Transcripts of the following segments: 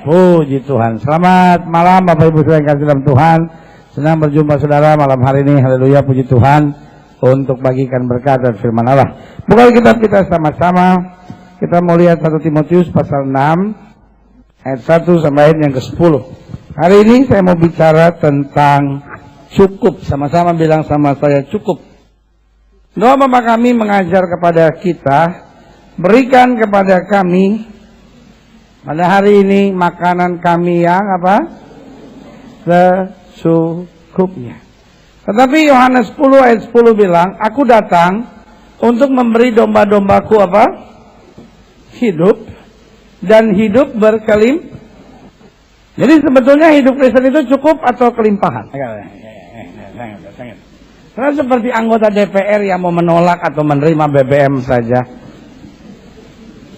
Puji Tuhan. Selamat malam Bapak Ibu saudara yang kasih dalam Tuhan. Senang berjumpa saudara malam hari ini. Haleluya, puji Tuhan untuk bagikan berkat dan firman Allah. Buka kitab kita sama-sama. Kita mau lihat 1 Timotius pasal 6 ayat 1 sampai ayat yang ke-10. Hari ini saya mau bicara tentang cukup. Sama-sama bilang sama saya, cukup. Doa Bapa kami mengajar kepada kita, berikan kepada kami pada hari ini makanan kami yang apa? Secukupnya. Tetapi Yohanes 10 ayat 10 bilang, aku datang untuk memberi domba-dombaku apa? Hidup, dan hidup berkelimpahan. Jadi sebetulnya hidup Kristen itu cukup atau kelimpahan? Karena seperti anggota DPR yang mau menolak atau menerima BBM saja.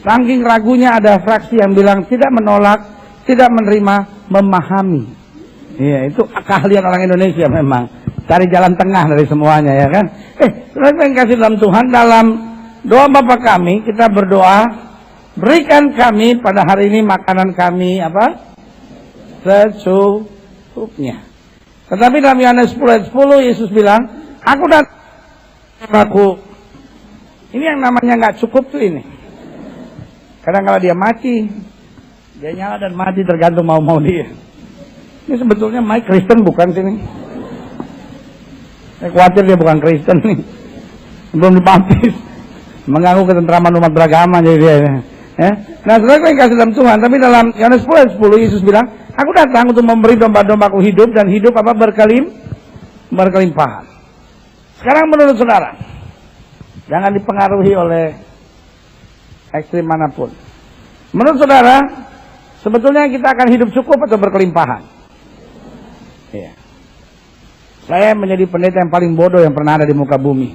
Saking ragunya ada fraksi yang bilang tidak menolak, tidak menerima, memahami. Iya, itu keahlian orang Indonesia memang. Cari jalan tengah dari semuanya, ya kan? Saudara yang kasih dalam Tuhan, dalam doa Bapa kami, kita berdoa, berikan kami pada hari ini makanan kami apa? Secukupnya. Tetapi dalam Yohanes 10 ayat 10 Yesus bilang, aku datang aku. Ini yang namanya nggak cukup tuh ini. Kadang kalau dia mati, dia nyala dan mati tergantung mau dia. Ini sebetulnya Mike Kristen bukan sini. Saya khawatir dia bukan Kristen nih. Belum dibaptis. Mengganggu ketentraman umat beragama jadi dia. Ya. Nah, saudara yang kasih dalam Tuhan, tapi dalam Yohanes 10 ayat 10 Yesus bilang, aku datang untuk memberi domba-dombaku hidup dan hidup apa? Berkelimpahan. Sekarang menurut saudara, jangan dipengaruhi oleh ekstrim manapun. Menurut saudara, sebetulnya kita akan hidup cukup atau berkelimpahan? Iya. Saya menjadi pendeta yang paling bodoh yang pernah ada di muka bumi.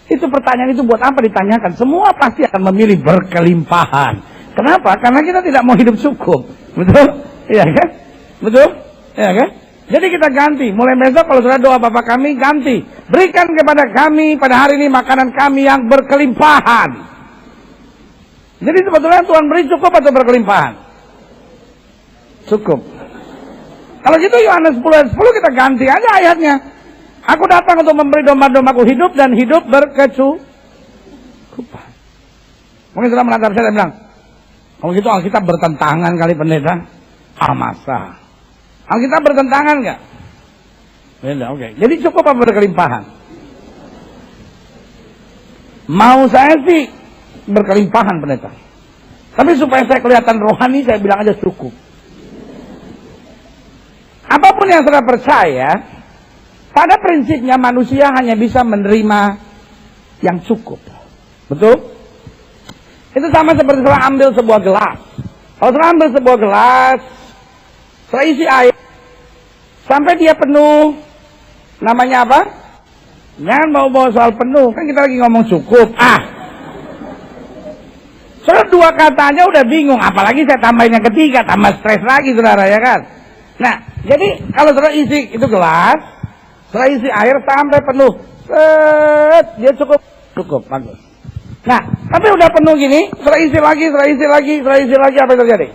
Itu pertanyaan itu buat apa ditanyakan? Semua pasti akan memilih berkelimpahan. Kenapa? Karena kita tidak mau hidup cukup. Betul? Iya kan? Betul? Iya kan? Jadi kita ganti. Mulai besok kalau saudara doa Bapa kami, ganti. Berikan kepada kami pada hari ini makanan kami yang berkelimpahan. Jadi sebetulnya Tuhan beri cukup atau berkelimpahan? Cukup. Kalau gitu Yohanes 10 ayat 10 kita ganti aja ayatnya. Aku datang untuk memberi domba-dombaku hidup dan hidup berkecukupan. Mungkin sudah menatap saya dan bilang, kalau gitu Alkitab bertentangan kali pendeta. Masa? Alkitab bertentangan nggak? Beda, oke. Jadi cukup apa berkelimpahan? Mau saya sih berkelimpahan pendeta. Tapi supaya saya kelihatan rohani, saya bilang aja cukup. Apapun yang saudara percaya, pada prinsipnya manusia hanya bisa menerima yang cukup. Betul? Itu sama seperti saudara ambil sebuah gelas. Kalau saudara ambil sebuah gelas, saudara isi air, sampai dia penuh, namanya apa? Jangan bawa-bawa soal penuh, kan kita lagi ngomong cukup. Saudara dua katanya udah bingung, apalagi saya tambahin yang ketiga, tambah stres lagi saudara, ya kan? Nah, jadi kalau saudara isi itu gelas, saudara isi air sampai penuh, dia cukup, bagus. Nah, tapi udah penuh gini, saudara isi lagi, apa yang terjadi?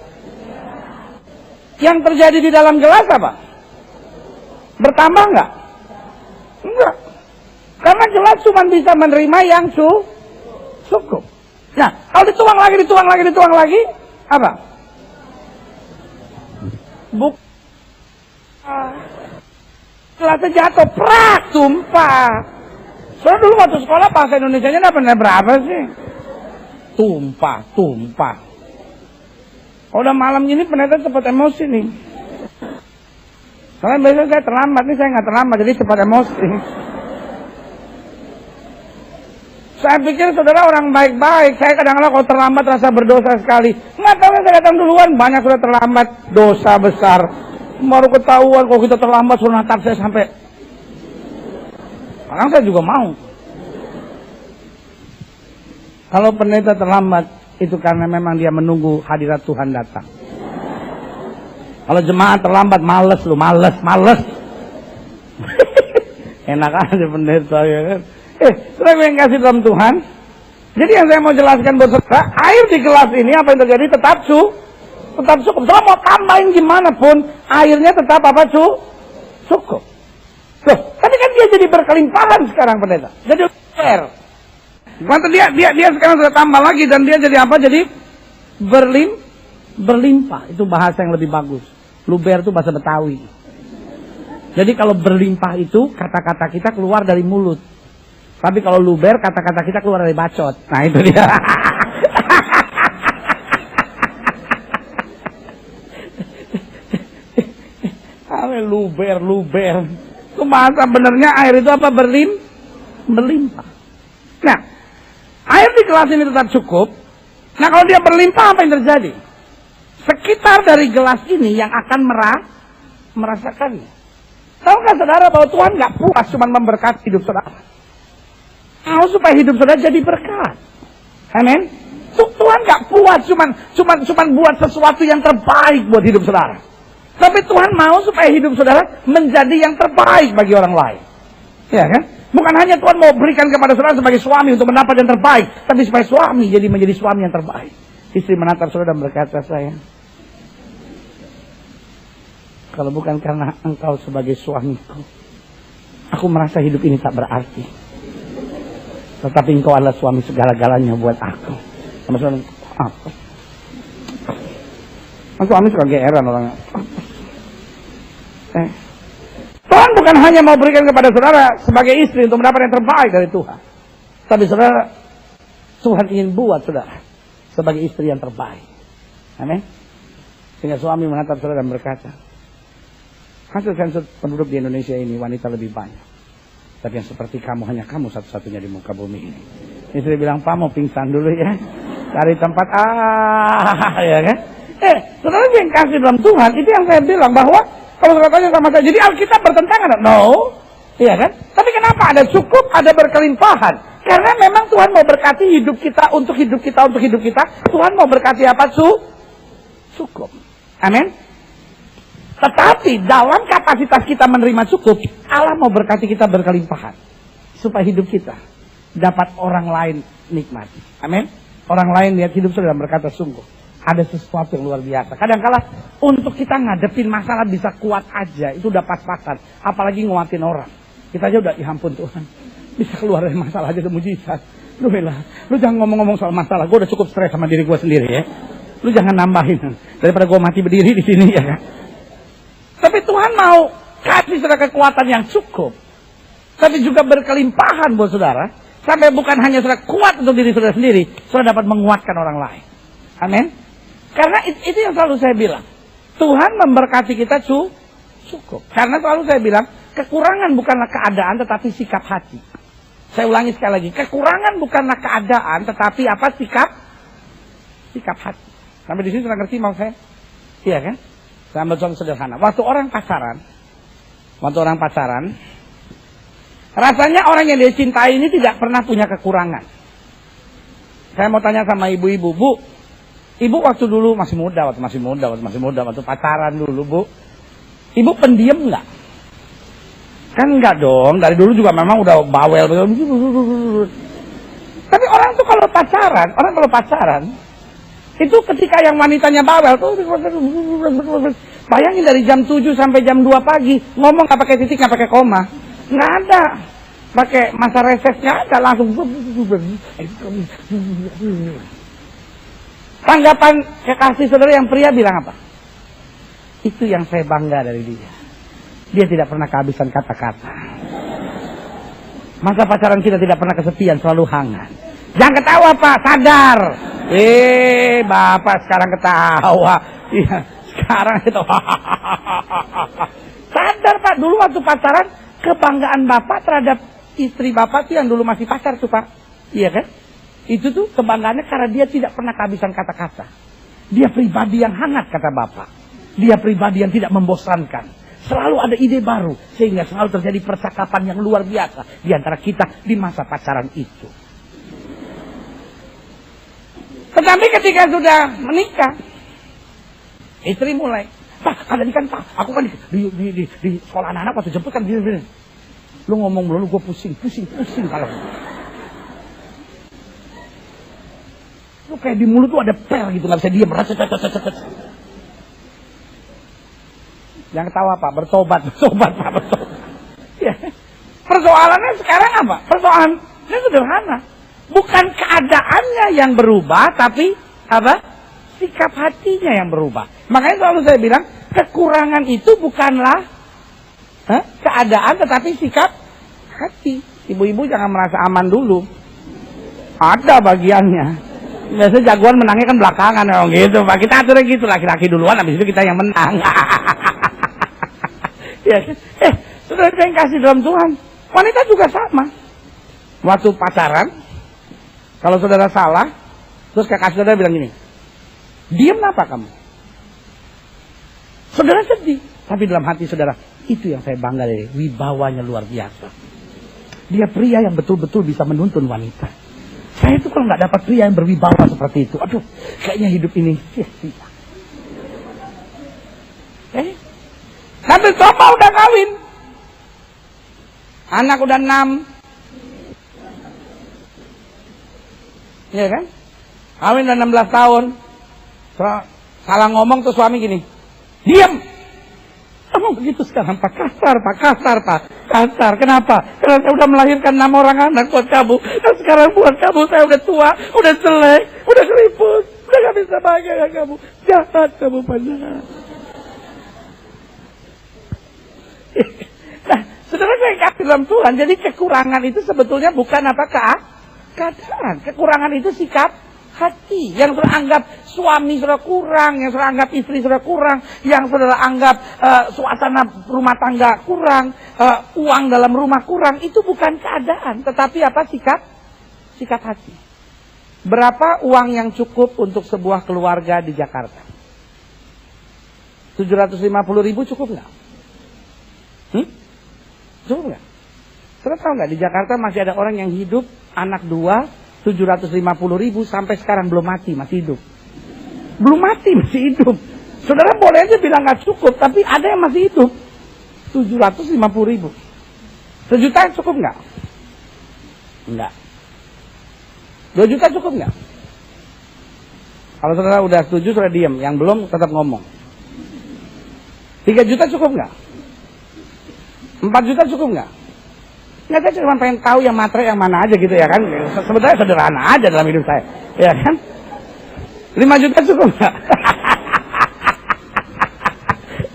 Yang terjadi di dalam gelas apa? Bertambah nggak? Enggak. Karena gelas cuma bisa menerima yang cukup. Nah, kalau dituang lagi, apa? Gelasnya jatuh, prak, tumpah. Soalnya dulu waktu sekolah bahasa Indonesianya dapat berapa sih? Tumpah. Kalau udah malam gini pendeta cepat emosi nih. Soalnya biasanya saya terlambat, nih saya nggak terlambat, jadi cepat emosi. Saya pikir saudara orang baik-baik. Saya kadang-kadang kalau terlambat rasa berdosa sekali. Nggak tahu saya datang duluan. Banyak sudah terlambat. Dosa besar. Baru ketahuan kalau kita terlambat suruh natap saya sampai. Kadang saya juga mau. Kalau pendeta terlambat, itu karena memang dia menunggu hadirat Tuhan datang. Kalau jemaat terlambat, males. Enak aja pendeta, ya kan? Saudara yang kasih dalam Tuhan. Jadi yang saya mau jelaskan buat saudara, air di gelas ini apa yang terjadi tetap Tetap cukup. Kalau mau tambahin gimana pun, airnya tetap apa cukup. Loh, tapi kan dia jadi berkelimpahan sekarang pendeta. Jadi fair. Maka dia sekarang sudah tambah lagi dan dia jadi apa? Jadi berlimpah. Itu bahasa yang lebih bagus. Luber itu bahasa Betawi. Jadi kalau berlimpah itu kata-kata kita keluar dari mulut. Tapi kalau luber kata-kata kita keluar dari bacot. Nah itu dia. Luber. Itu bahasa benernya air itu apa? Berlimpah. Nah, air di gelas ini tetap cukup. Nah kalau dia berlimpah apa yang terjadi? Sekitar dari gelas ini yang akan merasakannya. Tahukah saudara bahwa Tuhan gak puas cuma memberkati hidup saudara? Mau supaya hidup saudara jadi berkat. Amin. Tuhan gak puas cuma buat sesuatu yang terbaik buat hidup saudara. Tapi Tuhan mau supaya hidup saudara menjadi yang terbaik bagi orang lain. Ya kan? Bukan hanya Tuhan mau berikan kepada saudara sebagai suami untuk mendapat yang terbaik, tapi supaya suami jadi menjadi suami yang terbaik. Istri menatap saudara dan berkata, sayang, kalau bukan karena engkau sebagai suamiku, aku merasa hidup ini tak berarti. Tetapi engkau adalah suami segala-galanya buat aku. Sama saudara, apa? Suami suka geeran orangnya. Tuhan bukan hanya mau berikan kepada saudara sebagai istri untuk mendapat yang terbaik dari Tuhan. Tapi saudara, Tuhan ingin buat saudara sebagai istri yang terbaik. Amin. Sehingga suami menatap saudara dan berkata, hasilkan penduduk di Indonesia ini wanita lebih banyak. Tapi yang seperti kamu, hanya kamu satu-satunya di muka bumi ini. Istri bilang, Pak mau pingsan dulu ya. Cari tempat, ya kan. Saudara yang kasih dalam Tuhan, itu yang saya bilang bahwa kalau saudara tanya sama saya, jadi Alkitab bertentangan? No. Iya kan? Tapi kenapa ada cukup, ada berkelimpahan? Karena memang Tuhan mau berkati hidup kita, untuk hidup kita, untuk hidup kita. Tuhan mau berkati apa? Cukup. Amin. Tetapi dalam kapasitas kita menerima cukup, Allah mau berkati kita berkelimpahan. Supaya hidup kita dapat orang lain nikmati. Amin. Orang lain lihat hidup saudara dan berkata, sungguh ada sesuatu yang luar biasa. Kadang-kala untuk kita ngadepin masalah bisa kuat aja, itu udah pas-pasan. Apalagi nguatin orang. Kita aja udah, ya ampun Tuhan, bisa keluar dari masalah aja, udah mujizat. Lu jangan ngomong-ngomong soal masalah, gue udah cukup stres sama diri gue sendiri ya. Lu jangan nambahin, daripada gue mati berdiri di sini ya kan. Tapi Tuhan mau kasih saudara kekuatan yang cukup, tapi juga berkelimpahan buat saudara, sampai bukan hanya saudara kuat untuk diri saudara sendiri, saudara dapat menguatkan orang lain. Amin. Karena itu yang selalu saya bilang, Tuhan memberkati kita cukup. Karena selalu saya bilang, kekurangan bukanlah keadaan tetapi sikap hati. Saya ulangi sekali lagi, kekurangan bukanlah keadaan tetapi apa? Sikap hati. Sampai di sini sudah ngerti mau saya? Iya kan? Saya ambil contoh sederhana. Waktu orang pacaran, rasanya orang yang dia cintai ini tidak pernah punya kekurangan. Saya mau tanya sama ibu-ibu, Bu, ibu waktu dulu waktu pacaran dulu, Bu, ibu pendiam nggak? Kan enggak dong, dari dulu juga memang udah bawel. Tapi orang kalau pacaran, itu ketika yang wanitanya bawel tuh, bayangin dari jam 7 sampai jam 2 pagi, ngomong nggak pakai titik, nggak pakai koma, nggak ada, pakai masa resesnya ada langsung. Tanggapan kekasih saudara yang pria bilang apa? Itu yang saya bangga dari dia. Dia tidak pernah kehabisan kata-kata. Masa pacaran kita tidak pernah kesepian, selalu hangat. Jangan ketawa Pak, sadar. Bapak sekarang ketawa. Iya, sekarang ketawa. Sadar Pak, dulu waktu pacaran, kebanggaan Bapak terhadap istri Bapak tuh yang dulu masih pacar tuh Pak. Iya kan? Itu tuh kebanggaannya karena dia tidak pernah kehabisan kata-kata. Dia pribadi yang hangat kata Bapak. Dia pribadi yang tidak membosankan. Selalu ada ide baru. Sehingga selalu terjadi percakapan yang luar biasa di antara kita di masa pacaran itu. Tetapi ketika sudah menikah, istri mulai, Pak, ada kan Pak, aku kan di sekolah anak-anak waktu jemput kan gini. Lu ngomong dulu, gue pusing kalau. Lu kayak di mulut tuh ada pel gitu, nggak bisa diem. Yang ketawa Pak, bertobat Pak, bertobat. Ya. Persoalannya sekarang apa? Persoalannya sederhana. Bukan keadaannya yang berubah, tapi apa? Sikap hatinya yang berubah. Makanya selalu saya bilang, kekurangan itu bukanlah keadaan, tetapi sikap hati. Ibu-ibu jangan merasa aman dulu. Ada bagiannya. Biasanya jagoan menangnya kan belakangan, gitu Pak. Kita aturnya gitu, laki-laki duluan, habis itu kita yang menang. Ya, saudara yang kasih dalam Tuhan, wanita juga sama. Waktu pacaran, kalau saudara salah, terus kakak saudara bilang gini, diam apa kamu? Saudara sedih, tapi dalam hati saudara, itu yang saya bangga dari wibawanya luar biasa. Dia pria yang betul-betul bisa menuntun wanita. Saya itu kalau nggak dapat pria yang berwibawa seperti itu, aduh, kayaknya hidup ini sia-sia. Tapi coba udah kawin, anak udah 6, ya kan? Kawin udah 16 tahun, salah ngomong tuh suami gini, diam. Emang begitu sekarang Pak, kasar Pak. Kenapa? Karena saya udah melahirkan 6 orang anak buat kamu. Dan sekarang buat kamu saya udah tua, udah jelek, udah keriput, udah gak bisa bahagia kamu. Jahat kamu panjangan. Nah, saudara saya kasih dalam Tuhan, jadi kekurangan itu sebetulnya bukan apa keadaan. Kekurangan itu sikap hati. Yang saudara anggap suami saudara kurang, yang saudara anggap istri saudara kurang, yang saudara anggap suasana rumah tangga kurang, uang dalam rumah kurang, itu bukan keadaan, tetapi apa? Sikap hati. Berapa uang yang cukup untuk sebuah keluarga di Jakarta? 750.000 cukup nggak? Cukup nggak? Saudara tahu nggak di Jakarta masih ada orang yang hidup anak 2 750.000 sampai sekarang belum mati, masih hidup. Belum mati, masih hidup. Saudara boleh aja bilang nggak cukup, tapi ada yang masih hidup. 750.000. 1 juta cukup nggak? Enggak. 2 juta cukup nggak? Kalau saudara udah setuju, saudara diam. Yang belum tetap ngomong. 3 juta cukup nggak? 4 juta cukup nggak? Nggak, saya cuma pengen tahu yang materai yang mana aja gitu ya kan. Sebenarnya sederhana aja dalam hidup saya, ya kan. 5 juta cukup nggak?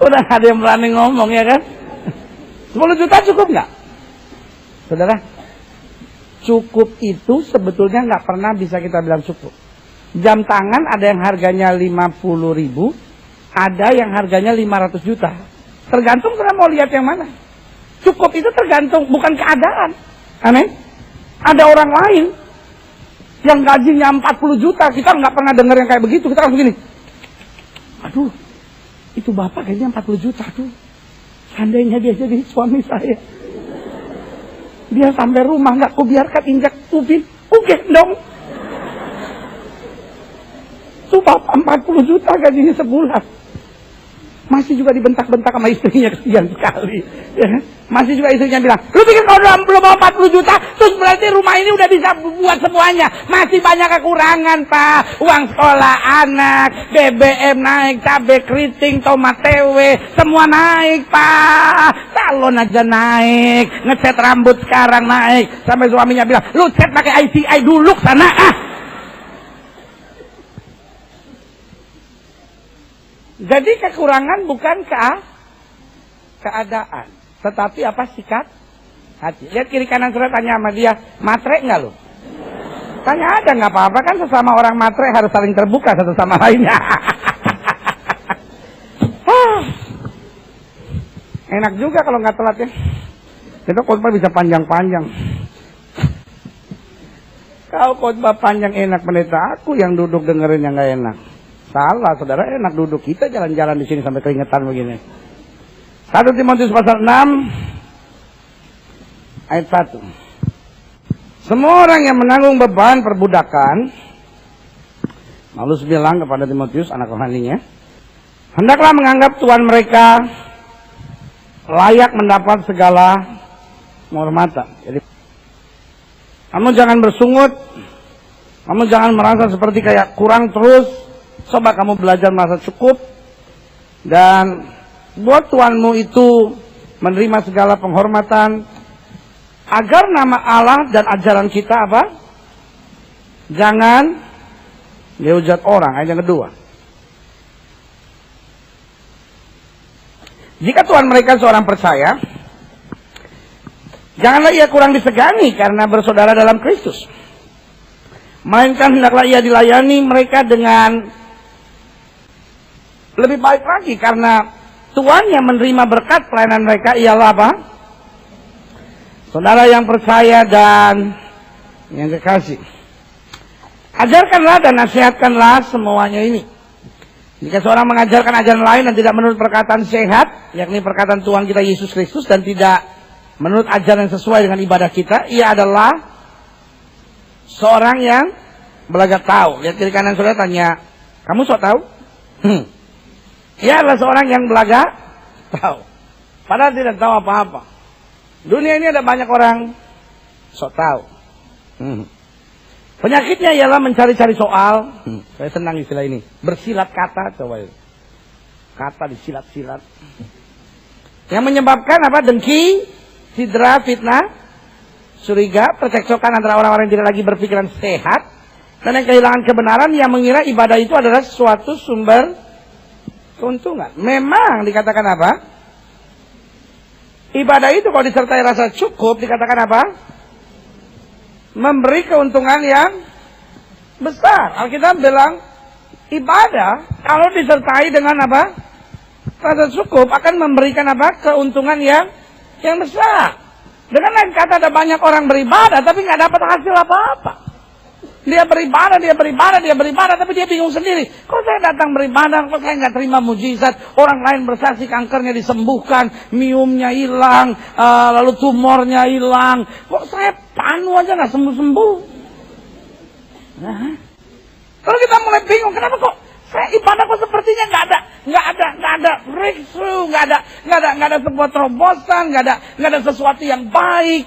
Udah nggak ada yang berani ngomong ya kan. 10 juta cukup nggak? Saudara, cukup itu sebetulnya nggak pernah bisa kita bilang cukup. Jam tangan ada yang harganya 50.000, ada yang harganya 500 juta. Tergantung saudara mau lihat yang mana. Cukup itu tergantung, bukan keadaan. Amin. Ada orang lain yang gajinya 40 juta, kita nggak pernah dengar yang kayak begitu. Kita langsung gini, aduh, itu bapak kayaknya 40 juta tuh. Seandainya dia jadi suami saya, dia sampai rumah nggak kubiarkan injak ubin, gendong. Tuh bapak 40 juta gajinya sebulan. Masih juga dibentak-bentak sama istrinya, kesian sekali. Ya. Masih juga istrinya bilang, lu pikir kalau belum mau 40 juta, terus berarti rumah ini udah bisa buat semuanya. Masih banyak kekurangan, Pak. Uang sekolah anak, BBM naik, cabai keriting, tomat tewe, semua naik, Pak. Salon aja naik, ngecat rambut sekarang naik. Sampai suaminya bilang, lu cat pakai ICI dulu sana, ah. Jadi kekurangan bukan keadaan, tetapi apa? Sikap hati. Lihat kiri kanan saudara, tanya sama dia, matre nggak lu? Tanya aja, nggak apa-apa kan, sesama orang matre harus saling terbuka satu sama lainnya. Enak juga kalau nggak telat ya. Itu khotbah bisa panjang-panjang. Kau khotbah panjang enak, pendeta, aku yang duduk dengerin yang nggak enak. Salah, saudara, enak duduk, kita jalan-jalan di sini sampai keringetan begini. 1 Timotius pasal 6 ayat 1. Semua orang yang menanggung beban perbudakan, Paulus bilang kepada Timotius, anak rohaninya, hendaklah menganggap Tuhan mereka layak mendapat segala penghormatan. Jadi, kamu jangan bersungut, kamu jangan merasa seperti kayak kurang terus. Coba kamu belajar merasa cukup. Dan buat Tuhanmu itu menerima segala penghormatan, agar nama Allah dan ajaran kita apa? Jangan dihujat orang. Ayat yang kedua. Jika Tuhan mereka seorang percaya, janganlah ia kurang disegani karena bersaudara dalam Kristus. Melainkan hendaklah ia dilayani mereka dengan lebih baik lagi, karena Tuhan yang menerima berkat pelayanan mereka ialah apa? Saudara yang percaya dan yang kekasih. Ajarkanlah dan nasihatkanlah semuanya ini. Jika seorang mengajarkan ajaran lain dan tidak menurut perkataan sehat, yakni perkataan Tuhan kita Yesus Kristus, dan tidak menurut ajaran yang sesuai dengan ibadah kita, ia adalah seorang yang belaga tahu. Lihat kiri kanan saudara, tanya, kamu sok tahu? Ia adalah seorang yang belaga tahu, padahal tidak tahu apa-apa. Dunia ini ada banyak orang sok tahu. Penyakitnya ialah mencari-cari soal. Saya senang istilah ini. Bersilat kata, coba itu. Kata disilat-silat. Yang menyebabkan apa? Dengki, sidra, fitnah, curiga, percekcokan antara orang-orang yang tidak lagi berpikiran sehat, dan yang kehilangan kebenaran, yang mengira ibadah itu adalah suatu sumber keuntungan. Memang dikatakan apa? Ibadah itu kalau disertai rasa cukup, dikatakan apa? Memberi keuntungan yang besar. Alkitab bilang ibadah kalau disertai dengan apa? Rasa cukup akan memberikan apa? Keuntungan yang besar. Dengan lain kata, ada banyak orang beribadah tapi nggak dapat hasil apa-apa. Dia beribadah, tapi dia bingung sendiri. Kok saya datang beribadah, kok saya nggak terima mujizat? Orang lain bersaksi kankernya disembuhkan, miumnya hilang, lalu tumornya hilang. Kok saya panu aja nggak sembuh-sembuh? Nah, kalau kita mulai bingung, kenapa kok saya ibadah kok sepertinya nggak ada breakthrough, nggak ada sebuah terobosan, nggak ada sesuatu yang baik.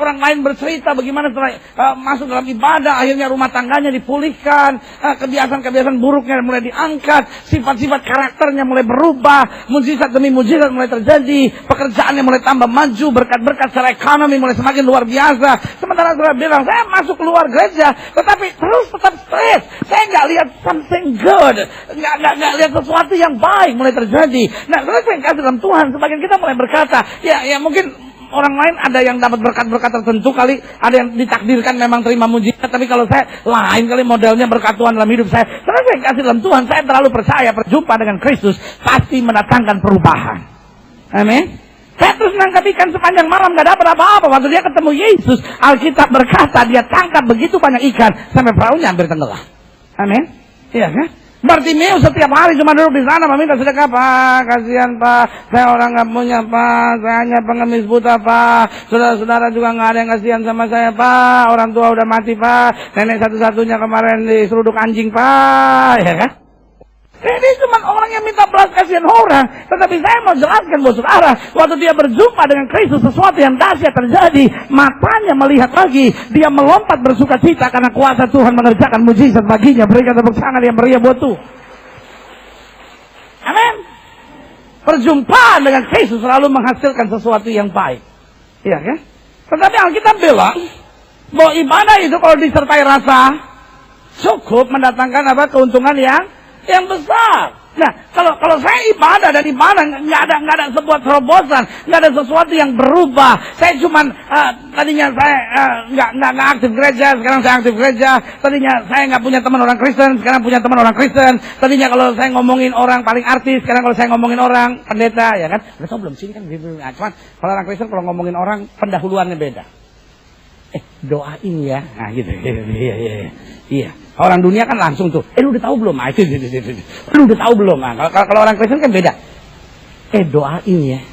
Orang lain bercerita bagaimana setelah masuk dalam ibadah, akhirnya rumah tangganya dipulihkan, kebiasaan-kebiasaan buruknya mulai diangkat, sifat-sifat karakternya mulai berubah, mujizat demi mujizat mulai terjadi, pekerjaannya mulai tambah maju, berkat-berkat secara ekonomi mulai semakin luar biasa. Sementara saya bilang, saya masuk keluar gereja, tetapi terus tetap stres. Saya nggak lihat something good, nggak lihat sesuatu yang baik mulai terjadi. Nah, kalau saya kasih dalam Tuhan, sebagian kita mulai berkata, ya mungkin orang lain ada yang dapat berkat-berkat tertentu kali, ada yang ditakdirkan memang terima mujizat, tapi kalau saya lain kali modelnya berkat Tuhan dalam hidup saya. Karena saya kasih dalam Tuhan, saya terlalu percaya berjumpa dengan Kristus pasti mendatangkan perubahan. Amin. Saya terus nangkap ikan sepanjang malam, gak dapat apa-apa. Waktu dia ketemu Yesus, Alkitab berkata dia tangkap begitu banyak ikan sampai perahunya hampir tenggelam. Amin. Iya kan? Bartimeus setiap hari cuma duduk di sana meminta sedekah. Pak, kasihan Pak, saya orang nggak punya Pak, saya hanya pengemis buta Pak, saudara-saudara juga nggak ada yang kasihan sama saya Pak, orang tua udah mati Pak, nenek satu-satunya kemarin diseruduk anjing Pak, ya kan? Ini cuma orang yang minta belas kasihan orang. Tetapi saya mau jelaskan buat saudara, waktu dia berjumpa dengan Kristus, sesuatu yang dahsyat terjadi. Matanya melihat lagi, dia melompat bersuka cita karena kuasa Tuhan mengerjakan mujizat baginya. Berikan tepuk tangan yang meriah buat Tuhan. Amin. Perjumpaan dengan Kristus selalu menghasilkan sesuatu yang baik. Iya kan? Tetapi Alkitab bilang bahwa ibadah itu kalau disertai rasa cukup mendatangkan apa? Keuntungan yang besar. Nah, kalau saya ibadah dan ibadah nggak ada sebuah terobosan, nggak ada sesuatu yang berubah. Saya cuman tadinya saya nggak aktif gereja, sekarang saya aktif gereja. Tadinya saya nggak punya teman orang Kristen, sekarang punya teman orang Kristen. Tadinya kalau saya ngomongin orang paling artis, sekarang kalau saya ngomongin orang pendeta, ya kan? Udah belum sini kan? Cuman kalau orang Kristen kalau ngomongin orang pendahuluannya beda. Doain ya, nah gitu. Iya. Orang dunia kan langsung tuh. Lu udah tahu belum? Itu. Lu udah tahu belum? Nah, kalau orang Kristen kan beda. Doain ya.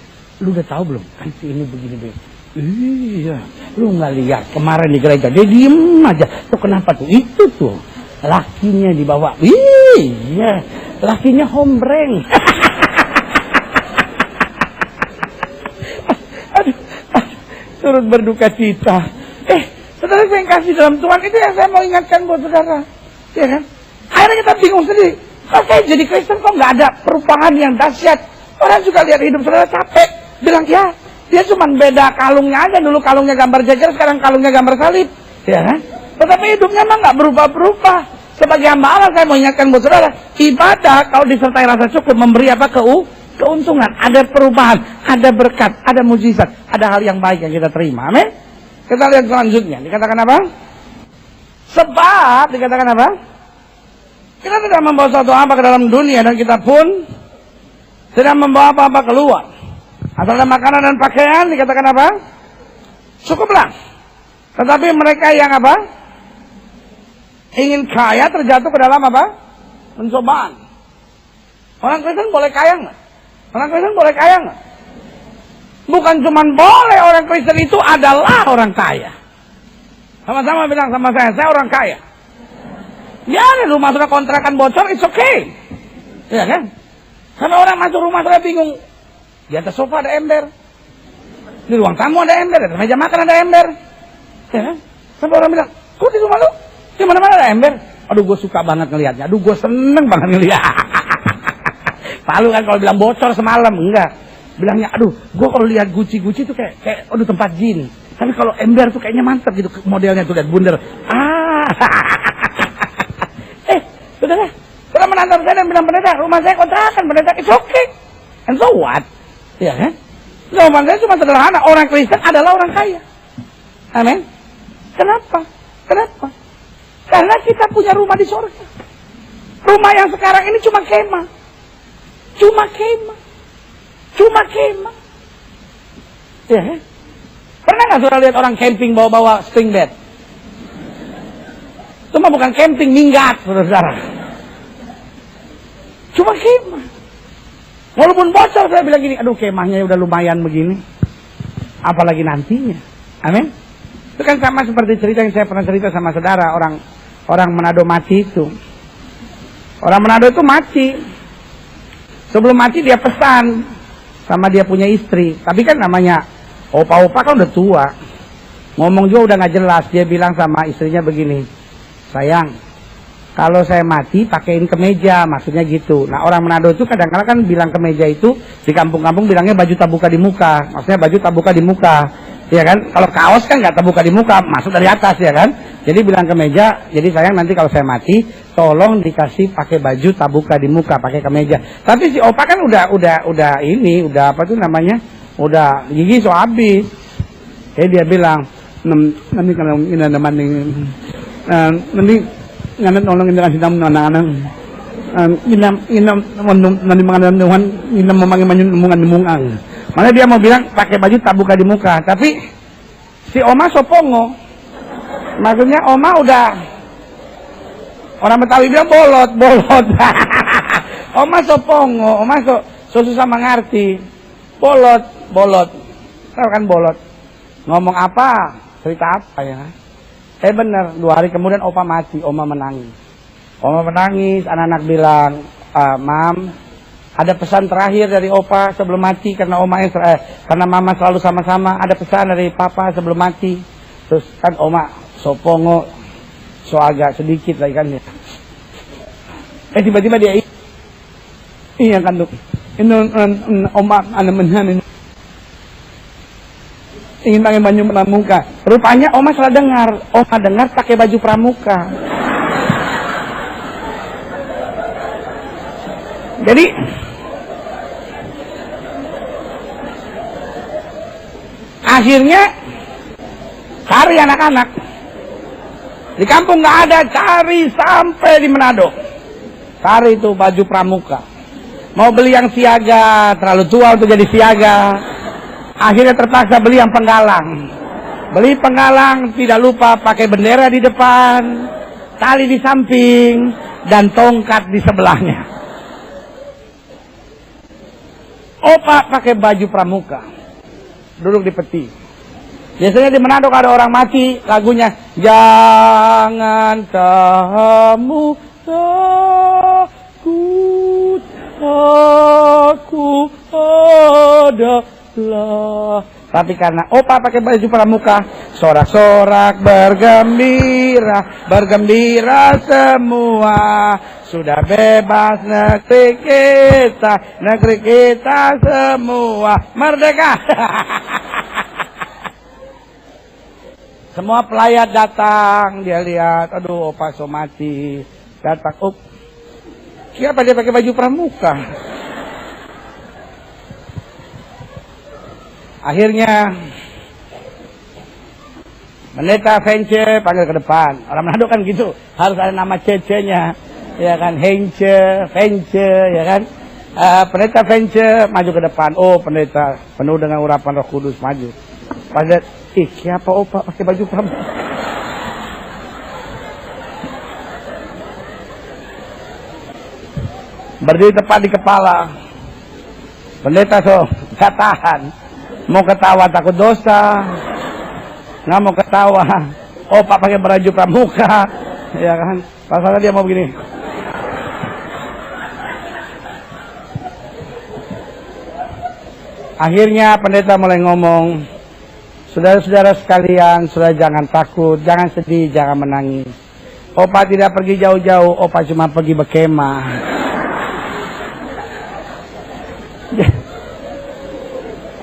Lu udah tahu belum? Kan ini begini. Iya. Lu nggak lihat kemarin di gereja dia diem aja. Tuh kenapa tuh? Itu tuh lakinya dibawa. Iya. Lakinya hombreng. Aduh. Turut berduka cita. Saudara saya yang kasih dalam Tuhan, itu yang saya mau ingatkan buat saudara. Ya kan? Akhirnya kita bingung sendiri. Kok saya jadi Kristen kok nggak ada perubahan yang dahsyat? Orang juga lihat hidup saudara capek. Bilang, ya, dia cuma beda kalungnya aja. Dulu kalungnya gambar jajar, sekarang kalungnya gambar salib. Ya kan? Tetapi hidupnya memang nggak berubah-berubah. Sebagai hamba Allah, saya mau ingatkan buat saudara, ibadah kalau disertai rasa cukup memberi apa? Keuntungan. Ada perubahan, ada berkat, ada mujizat, ada hal yang baik yang kita terima. Amin. Kita lihat selanjutnya. Dikatakan apa? Sebab, dikatakan apa? Kita tidak membawa suatu apa ke dalam dunia, dan kita pun tidak membawa apa-apa keluar. Asal ada makanan dan pakaian, dikatakan apa? Cukuplah. Tetapi mereka yang apa? Ingin kaya terjatuh ke dalam apa? Pencobaan. Orang Kristen boleh kaya nggak? Orang Kristen boleh kaya nggak? Bukan cuma boleh, orang Kristen itu adalah orang kaya. Sama-sama bilang sama saya orang kaya. Ya, rumah sudah kontrakan bocor, it's okay. Ya kan? Sampai orang masuk rumah sudah bingung. Di atas sofa ada ember. Di ruang tamu ada ember, di meja makan ada ember. Ya kan? Sampai orang bilang, kok di rumah lu? Di mana-mana ada ember. Aduh, gue suka banget ngelihatnya. Aduh, gue seneng banget ngelihat. Palu kan kalau bilang bocor semalam, enggak. Bilangnya, aduh, gue kalau lihat guci-guci tuh kayak, aduh tempat jin. Tapi kalau ember tuh kayaknya mantap gitu modelnya tuh, lihat bundar. Saudara, saudara menantang saya dan bilang, pendeta, rumah saya kontrakan, pendeta, it's okay. And so what? Ya kan? Jawaban saya cuma sederhana, orang Kristen adalah orang kaya. Amin. Kenapa? Kenapa? Karena kita punya rumah di surga. Rumah yang sekarang ini cuma kemah. Cuma kemah. Cuma kemah. Ya kan? Pernah nggak saudara lihat orang camping bawa-bawa spring bed? Itu mah bukan camping, minggat, saudara. Cuma kemah. Walaupun bocor, saya bilang gini, aduh kemahnya udah lumayan begini. Apalagi nantinya. Amin. Itu kan sama seperti cerita yang saya pernah cerita sama saudara, orang Manado mati itu. Orang Manado itu mati. Sebelum mati dia pesan sama dia punya istri. Tapi kan namanya opa-opa kan udah tua. Ngomong juga udah nggak jelas. Dia bilang sama istrinya begini, sayang, kalau saya mati pakaiin kemeja, maksudnya gitu. Nah, orang Manado itu kadang-kadang kan bilang kemeja itu di kampung-kampung bilangnya baju tak buka di muka. Maksudnya baju tak buka di muka. Ya kan? Kalau kaos kan nggak terbuka di muka, masuk dari atas, ya kan? Jadi bilang kemeja, jadi sayang nanti kalau saya mati, tolong dikasih pakai baju tak buka di muka, pakai kemeja. Tapi si opa kan udah apa tuh namanya? Udah gigi so habis. Jadi dia bilang, nanti kalau ini nanti nganet nolong ini kasih tamu anak-anak. Nanti mengenai Tuhan, ini memakai manjun mungang. Mana dia mau bilang pakai baju tak buka di muka, tapi si oma sopongo. Maksudnya oma udah, orang Betawi bilang bolot. Oma sopongo, oma so susah mengerti. Bolot. Tahu kan bolot? Ngomong apa? Cerita apa ya? Bener, 2 hari kemudian opa mati, oma menangis. Oma menangis, anak-anak bilang, Mam, ada pesan terakhir dari opa sebelum mati, karena karena mama selalu sama-sama. Ada pesan dari papa sebelum mati. Terus kan oma sopongo, so agak sedikit lagi kan ya. Tiba-tiba dia iya kan tuh. Ini oma anak menhan ingin pakai baju pramuka. Rupanya oma salah dengar. Oma dengar pakai baju pramuka. Jadi akhirnya cari anak-anak di kampung nggak ada, cari sampai di Manado, cari itu baju pramuka. Mau beli yang siaga, terlalu tua untuk jadi siaga. Akhirnya terpaksa beli yang penggalang. Beli penggalang, tidak lupa pakai bendera di depan, tali di samping, dan tongkat di sebelahnya. Opa pakai baju pramuka, duduk di peti. Biasanya di Manado kalau ada orang mati, lagunya jangan kamu takut, aku adalah Tapi karena opa pakai baju pramuka, sorak-sorak bergembira, bergembira semua. Sudah bebas negeri kita semua merdeka. Semua pelayat datang, dia lihat, aduh opa somati datang. Oh, siapa dia pakai baju pramuka? Akhirnya Pendeta Vence panggil ke depan. Orang Manado kan gitu, harus ada nama cece-nya, ya kan, Hence, Vence, ya kan. Pendeta Vence maju ke depan. Oh, pendeta penuh dengan urapan Roh Kudus maju. Pada siapa opa pakai baju pramuka? Berdiri tepat di kepala. Pendeta gak tahan. Mau ketawa takut dosa. Nggak mau ketawa. Opa pakai baju pramuka. Ya kan. Pasalnya dia mau begini. Akhirnya pendeta mulai ngomong. Saudara-saudara sekalian, saudara jangan takut, jangan sedih, jangan menangis. Opa tidak pergi jauh-jauh, opa cuma pergi berkemah.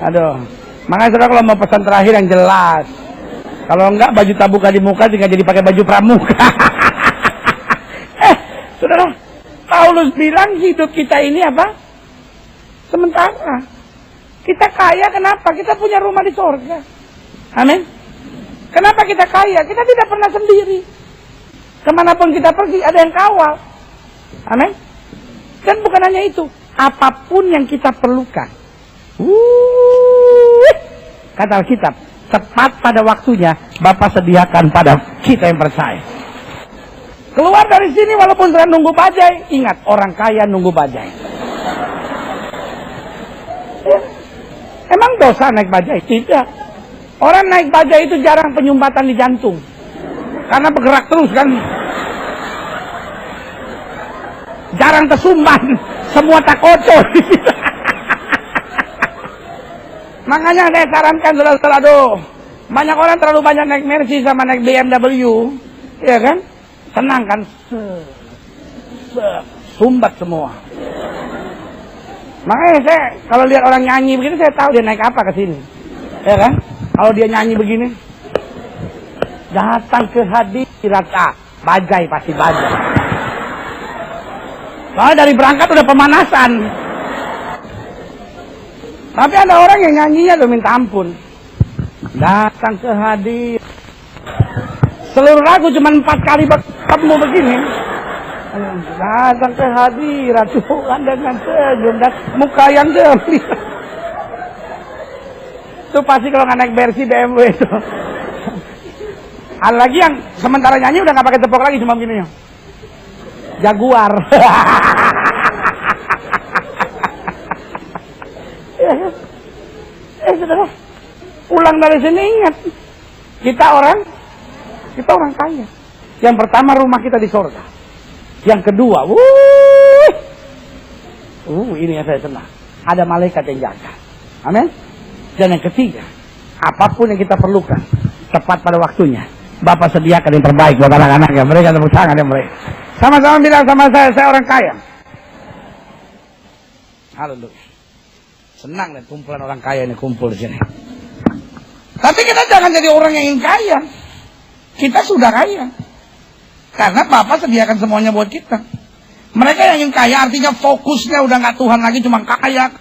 Aduh, makanya saudara kalau mau pesan terakhir yang jelas. Kalau enggak baju tabuka di muka tinggal jadi pakai baju pramuka. Saudara, Paulus bilang hidup kita ini apa? Sementara. Kita kaya kenapa? Kita punya rumah di sorga. Amin. Kenapa kita kaya? Kita tidak pernah sendiri. Kemanapun kita pergi ada yang kawal. Amin. Dan bukan hanya itu, apapun yang kita perlukan. Kata Alkitab, tepat pada waktunya Bapa sediakan pada kita yang percaya. Keluar dari sini walaupun sedang nunggu bajai, ingat orang kaya nunggu bajai. Emang dosa naik bajai? Tidak. Orang naik bajai itu jarang penyumbatan di jantung. Karena bergerak terus kan. Jarang tersumbat. Semua tak kocok. Makanya saya sarankan saudara-saudara, aduh, banyak orang terlalu banyak naik Mercy sama naik BMW. Ya kan? Tenang kan? Sumbat semua. Makanya saya kalau lihat orang nyanyi begini saya tahu dia naik apa ke sini. Ya kan? Kalau dia nyanyi begini, datang ke hadirat bajai pasti bajai. Kalau dari berangkat udah pemanasan. Tapi ada orang yang nyanyinya udah minta ampun. Datang ke hadirat. Seluruh lagu cuma 4 kali ketemu begini. Datang ke hadirat Tuhan dengan senyum dan muka yang gembira. Itu pasti kalau nggak naik Mercy BMW itu. Ada lagi yang sementara nyanyi udah nggak pakai tepuk lagi, cuma begini ya. Jaguar. Saudara, pulang dari sini ingat, kita orang kaya. Yang pertama rumah kita di sorga. Yang kedua, ini yang saya senang. Ada malaikat yang jaga. Amin. Dan yang ketiga, apapun yang kita perlukan, tepat pada waktunya, Bapak sediakan yang terbaik buat anak-anaknya. Mereka tepuk tangan ya mereka. Sama-sama bilang sama saya orang kaya. Haleluya. Senang deh kumpulan orang kaya ini kumpul di sini. Tapi kita jangan jadi orang yang ingin kaya. Kita sudah kaya. Karena Bapak sediakan semuanya buat kita. Mereka yang ingin kaya artinya fokusnya udah nggak Tuhan lagi, cuma kaya,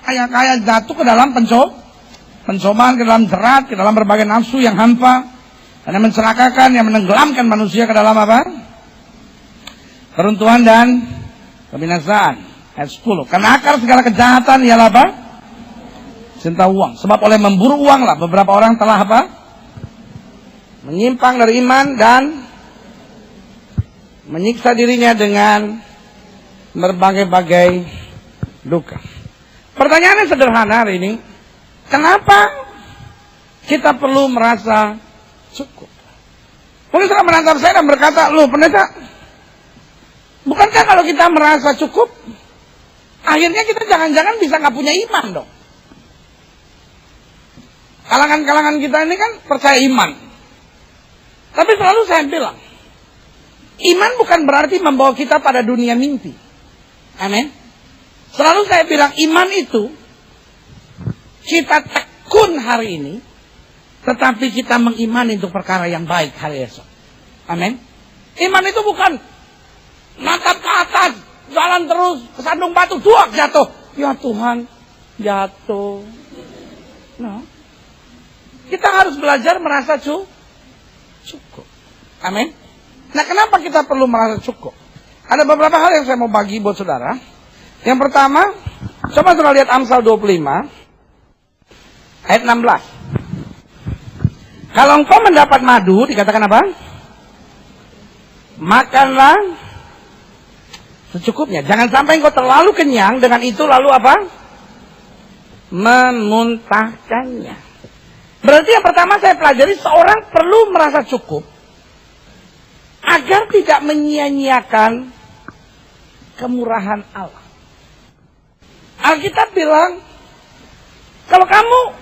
jatuh ke dalam pencobaan, ke dalam jerat, ke dalam berbagai nafsu yang hampa, dan yang mencelakakan, yang menenggelamkan manusia ke dalam apa? Keruntuhan dan kebinasaan. Ayat 10. Karena akar segala kejahatan ialah apa? Cinta uang. Sebab oleh memburu uang lah beberapa orang telah apa? Menyimpang dari iman dan menyiksa dirinya dengan berbagai-bagai duka. Pertanyaannya sederhana hari ini. Kenapa kita perlu merasa cukup? Mungkin saudara menatap saya dan berkata, loh pendeta, bukankah kalau kita merasa cukup, akhirnya kita jangan-jangan bisa nggak punya iman dong? Kalangan-kalangan kita ini kan percaya iman. Tapi selalu saya bilang, iman bukan berarti membawa kita pada dunia mimpi. Amin. Selalu saya bilang iman itu kita tekun hari ini, tetapi kita mengimani untuk perkara yang baik hari esok. Amin. Iman itu bukan natap ke atas, jalan terus, kesandung batu, duak jatuh. Ya Tuhan, jatuh. No. Kita harus belajar merasa cukup. Amin. Nah, kenapa kita perlu merasa cukup? Ada beberapa hal yang saya mau bagi buat saudara. Yang pertama, coba saudara lihat Amsal 25 ayat 16. Kalau engkau mendapat madu, dikatakan apa? Makanlah secukupnya. Jangan sampai engkau terlalu kenyang, dengan itu lalu apa? Memuntahkannya. Berarti yang pertama saya pelajari, seorang perlu merasa cukup agar tidak menyia-nyiakan kemurahan Allah. Alkitab bilang, kalau kamu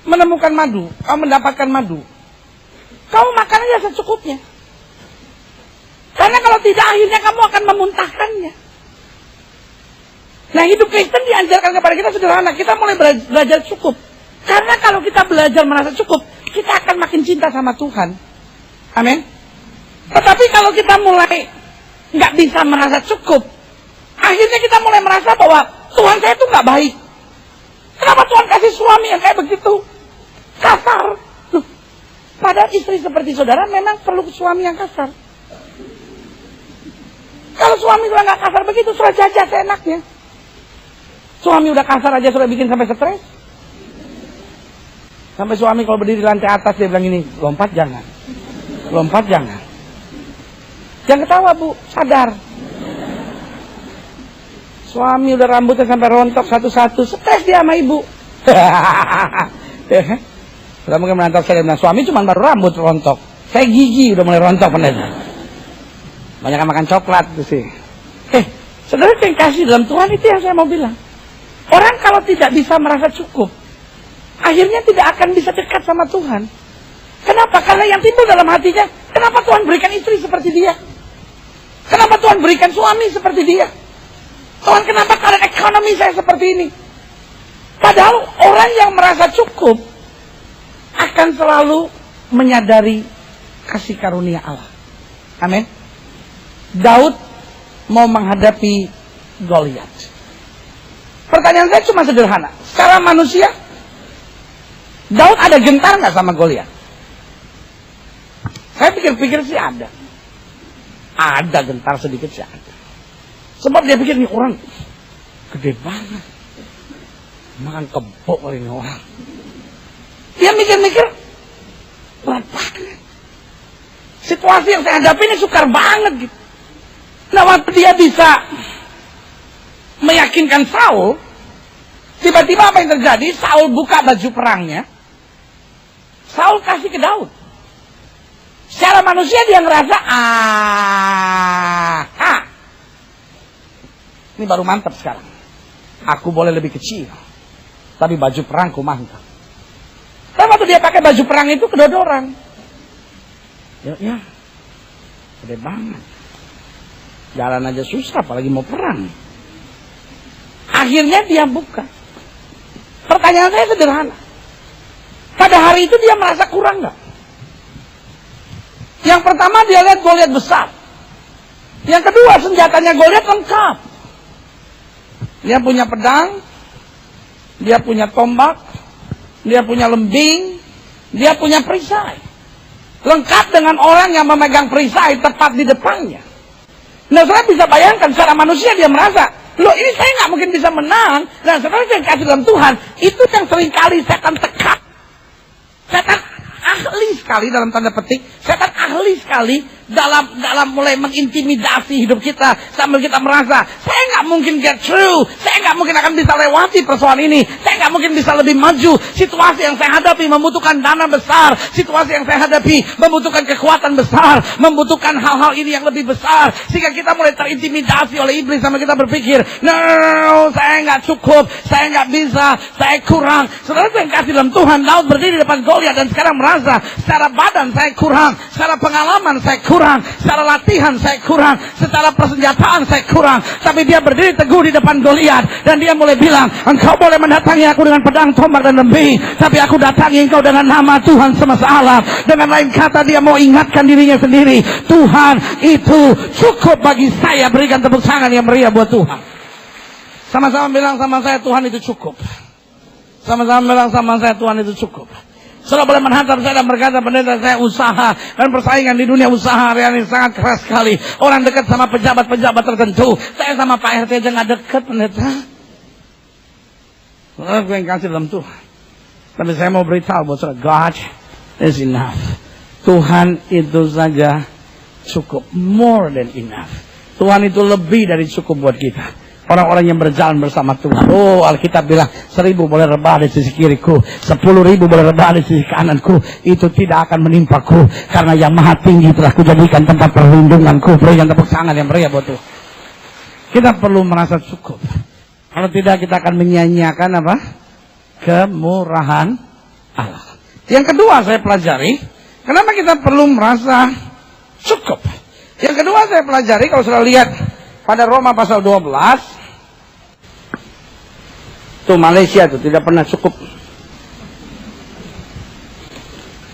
menemukan madu, kamu mendapatkan madu, kamu makan aja secukupnya. Karena kalau tidak, akhirnya kamu akan memuntahkannya. Nah, hidup Kristen diajarkan kepada kita sederhana. Kita mulai belajar cukup. Karena kalau kita belajar merasa cukup, kita akan makin cinta sama Tuhan. Amin. Tetapi kalau kita mulai nggak bisa merasa cukup, akhirnya kita mulai merasa bahwa Tuhan saya itu nggak baik. Kenapa Tuhan kasih suami yang kayak begitu? Kasar. Loh, padahal istri seperti saudara memang perlu suami yang kasar. Kalau suami sudah nggak kasar begitu, sudah jajah seenaknya. Suami udah kasar aja sudah bikin sampai stres. Sampai suami kalau berdiri di lantai atas dia bilang gini, lompat jangan. Lompat jangan. Jangan ketawa bu, sadar. Suami udah rambutnya sampai rontok satu-satu, stres dia sama ibu. Sudah mungkin menantang saya bilang, suami cuma baru rambut rontok. Saya gigi udah mulai rontok pendeta. Banyak makan coklat tuh sih. Saudara yang kasih dalam Tuhan itu yang saya mau bilang. Orang kalau tidak bisa merasa cukup, akhirnya tidak akan bisa dekat sama Tuhan. Kenapa? Karena yang timbul dalam hatinya, kenapa Tuhan berikan istri seperti dia? Kenapa Tuhan berikan suami seperti dia? Tuhan, kenapa keadaan ekonomi saya seperti ini? Padahal orang yang merasa cukup akan selalu menyadari kasih karunia Allah. Amin. Daud mau menghadapi Goliat. Pertanyaan saya cuma sederhana. Secara manusia, Daud ada gentar nggak sama Goliat? Saya pikir-pikir sih ada. Ada gentar sedikit sih ada. Sebab dia pikir, nih orang gede banget. Makan kebo kali ini orang. Dia mikir-mikir, berat banget. Situasi yang saya hadapi ini sukar banget gitu. Nah, waktu dia bisa meyakinkan Saul, tiba-tiba apa yang terjadi? Saul buka baju perangnya. Saul kasih ke Daud. Secara manusia dia ngerasa, ini baru mantap sekarang. Aku boleh lebih kecil, tapi baju perangku mantap. Tapi waktu dia pakai baju perang itu kedodoran. Ya, gede banget. Jalan aja susah, apalagi mau perang. Akhirnya dia buka. Pertanyaan saya sederhana. Pada hari itu dia merasa kurang nggak? Yang pertama dia lihat Goliat besar. Yang kedua senjatanya Goliat lengkap. Dia punya pedang, dia punya tombak, dia punya lembing, dia punya perisai. Lengkap dengan orang yang memegang perisai tepat di depannya. Nah, saya bisa bayangkan secara manusia dia merasa, loh ini saya nggak mungkin bisa menang. Dan setelah saya kasih dalam Tuhan, itu yang seringkali setan tekan. Setan ahli sekali dalam tanda petik. Setan ahli sekali dalam mulai mengintimidasi hidup kita sambil kita merasa saya nggak mungkin get through, saya nggak mungkin akan bisa lewati persoalan ini, saya nggak mungkin bisa lebih maju. Situasi yang saya hadapi membutuhkan dana besar, situasi yang saya hadapi membutuhkan kekuatan besar, membutuhkan hal-hal ini yang lebih besar, sehingga kita mulai terintimidasi oleh iblis sampai kita berpikir, no, saya nggak cukup, saya nggak bisa, saya kurang. Saudara yang kasih dalam Tuhan, Daud berdiri di depan Goliat dan sekarang merasa secara badan saya kurang, secara pengalaman saya kurang, secara latihan saya kurang, secara persenjataan saya kurang. Tapi dia berdiri teguh di depan Goliat dan dia mulai bilang, engkau boleh mendatangi aku dengan pedang, tombak dan lembing, tapi aku datangi engkau dengan nama Tuhan semesta alam. Dengan lain kata, dia mau ingatkan dirinya sendiri, Tuhan itu cukup bagi saya. Berikan tepuk tangan yang meriah buat Tuhan. Sama-sama bilang sama saya, Tuhan itu cukup. Sama-sama bilang sama saya, Tuhan itu cukup. Saudara boleh menghadap saya dan berkata, pendeta, saya usaha dan persaingan di dunia usaha hari ini sangat keras sekali. Orang dekat sama pejabat-pejabat tertentu. Saya sama Pak RT aja nggak dekat, pendeta. Saudara, gue yang kasih dalam Tuhan. Tapi saya mau beritahu buat saudara, God is enough. Tuhan itu saja cukup, more than enough. Tuhan itu lebih dari cukup buat kita. Orang-orang yang berjalan bersama Tuhan. Oh, Alkitab bilang 1.000 boleh rebah di sisi kiriku, 10.000 boleh rebah di sisi kananku, itu tidak akan menimpaku, karena yang maha tinggi telah kujadikan tempat perlindunganku. Berikan tepuk tangan yang meriah buat Tuhan. Kita perlu merasa cukup. Kalau tidak, kita akan menyia-nyiakan apa? Kemurahan Allah. Yang kedua saya pelajari, kenapa kita perlu merasa cukup. Yang kedua saya pelajari, kalau sudah lihat pada Roma pasal 12, tuh Malaysia tuh tidak pernah cukup.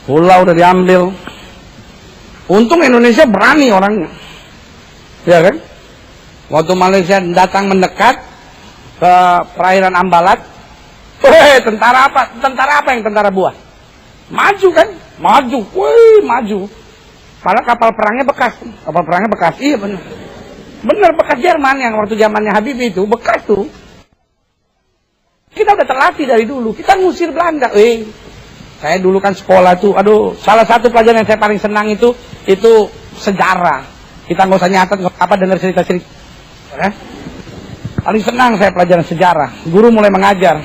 Pulau udah diambil. Untung Indonesia berani orangnya. Ya kan? Waktu Malaysia datang mendekat ke perairan Ambalat, tentara apa? Tentara apa yang tentara buat? Maju kan? Maju. Maju. Padahal kapal perangnya bekas. Kapal perangnya bekas. Iya benar. Benar, bekas Jerman yang waktu zamannya Habibie itu bekas tuh. Kita udah terlatih dari dulu. Kita ngusir Belanda. Saya dulu kan sekolah tuh, aduh, salah satu pelajaran yang saya paling senang itu sejarah. Kita nggak usah nyatet, apa dengar cerita-cerita. Ya? Paling senang saya pelajaran sejarah. Guru mulai mengajar.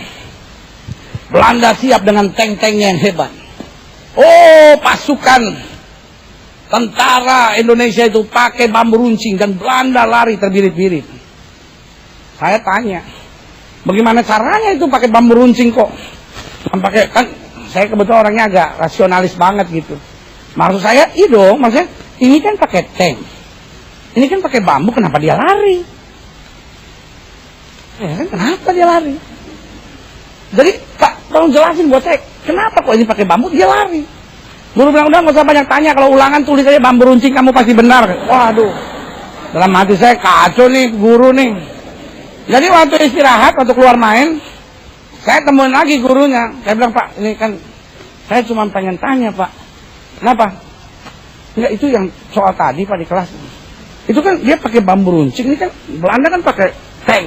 Belanda siap dengan tank-tanknya yang hebat. Oh, pasukan tentara Indonesia itu pakai bambu runcing dan Belanda lari terbirit-birit. Saya tanya, bagaimana caranya itu pakai bambu runcing kok? Kan saya kebetulan orangnya agak rasionalis banget gitu. Maksud saya, maksudnya ini kan pakai tank, ini kan pakai bambu, kenapa dia lari? Ya kan, kenapa dia lari? Jadi Pak, tolong jelasin buat saya, kenapa kok ini pakai bambu dia lari? Guru bilang, udah nggak usah banyak tanya, kalau ulangan tulis aja bambu runcing kamu pasti benar. Waduh, dalam hati saya kacau nih guru nih. Jadi waktu istirahat, waktu keluar main, saya temuin lagi gurunya. Saya bilang, Pak, ini kan saya cuma pengen tanya, Pak, kenapa? Enggak, itu yang soal tadi Pak di kelas. Itu kan dia pakai bambu runcing, ini kan Belanda kan pakai tank.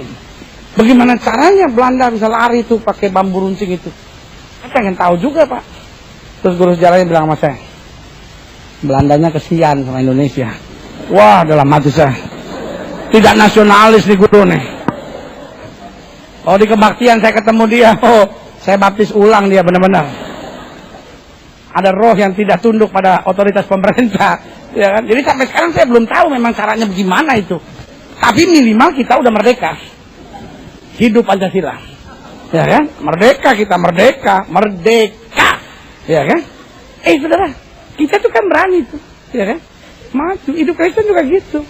Bagaimana caranya Belanda bisa lari tuh pakai bambu runcing itu? Saya pengen tahu juga, Pak. Terus guru sejarahnya bilang sama saya, Belandanya kesian sama Indonesia. Wah, dalam hati saya, tidak nasionalis nih guru nih. Oh, di kebaktian saya ketemu dia, saya baptis ulang dia benar-benar. Ada roh yang tidak tunduk pada otoritas pemerintah, ya kan? Jadi sampai sekarang saya belum tahu memang caranya bagaimana itu. Tapi minimal kita udah merdeka. Hidup Pancasila. Ya kan? Merdeka, kita merdeka. Ya kan? Saudara, kita tuh kan berani tuh, ya kan? Maju, hidup Kristen juga gitu.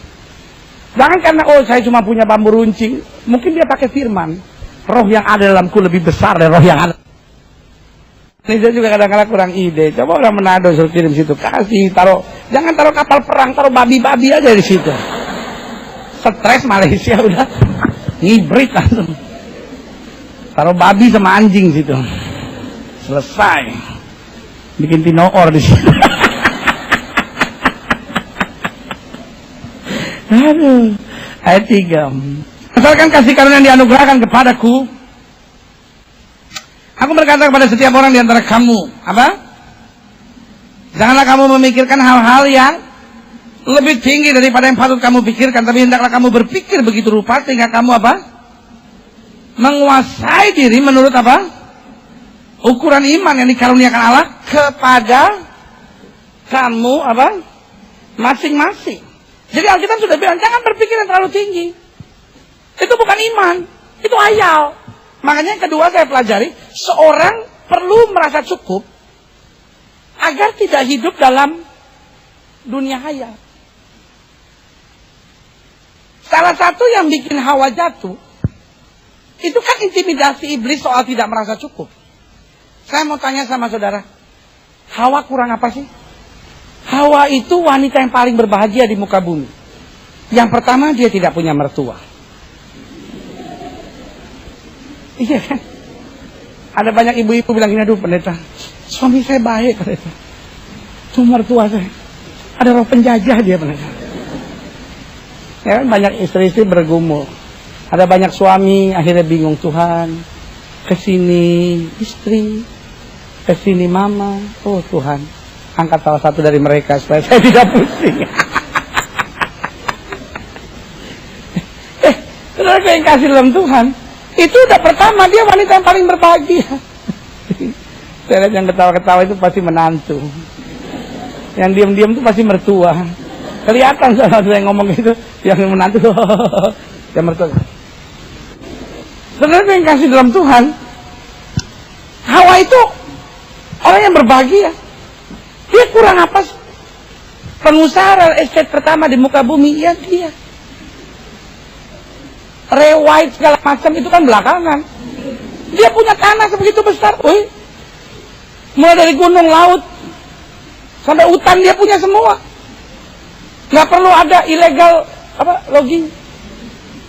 Jangan karena saya cuma punya bambu runcing, mungkin dia pakai firman. Roh yang ada dalamku lebih besar dari roh yang ada. Ini saya juga kadang-kadang kurang ide. Coba orang Manado suruh kirim situ, kasih jangan taruh kapal perang, taruh babi-babi aja di situ. Stres Malaysia udah ngibrit langsung. Taruh babi sama anjing situ. Selesai. Bikin tinoor di situ. Aduh. Ayat 3. Asalkan kasih karunia yang dianugerahkan kepadaku, aku berkata kepada setiap orang di antara kamu, apa? Janganlah kamu memikirkan hal-hal yang lebih tinggi daripada yang patut kamu pikirkan, tapi hendaklah kamu berpikir begitu rupa sehingga kamu apa? Menguasai diri menurut apa? Ukuran iman yang dikaruniakan Allah kepada kamu apa? Masing-masing. Jadi Alkitab sudah bilang jangan berpikir yang terlalu tinggi. Itu bukan iman, itu hayal. Makanya yang kedua saya pelajari, seorang perlu merasa cukup agar tidak hidup dalam dunia hayal. Salah satu yang bikin Hawa jatuh, itu kan intimidasi iblis soal tidak merasa cukup. Saya mau tanya sama saudara, Hawa kurang apa sih? Hawa itu wanita yang paling berbahagia di muka bumi. Yang pertama, dia tidak punya mertua. Iya kan? Ada banyak ibu-ibu bilang gini, aduh pendeta, suami saya baik pendeta. Cuma mertua saya, ada roh penjajah dia pendeta. Ya kan, banyak istri-istri bergumul. Ada banyak suami akhirnya bingung, Tuhan, kesini istri, kesini mama. Oh Tuhan, angkat salah satu dari mereka supaya saya tidak pusing. Saudara yang kasih dalam Tuhan, itu udah pertama, dia wanita yang paling berbahagia. Saya lihat yang ketawa-ketawa itu pasti menantu. Yang diam-diam itu pasti mertua. Kelihatan salah saya ngomong gitu, yang menantu, yang mertua. Saudara yang kasih dalam Tuhan, Hawa itu orang yang berbahagia. Dia kurang apa sih? Pengusaha real estate pertama di muka bumi, ya dia. Rewide segala macam itu kan belakangan. Dia punya tanah sebegitu besar. Wih. Mulai dari gunung, laut, sampai hutan dia punya semua. Gak perlu ada ilegal logging.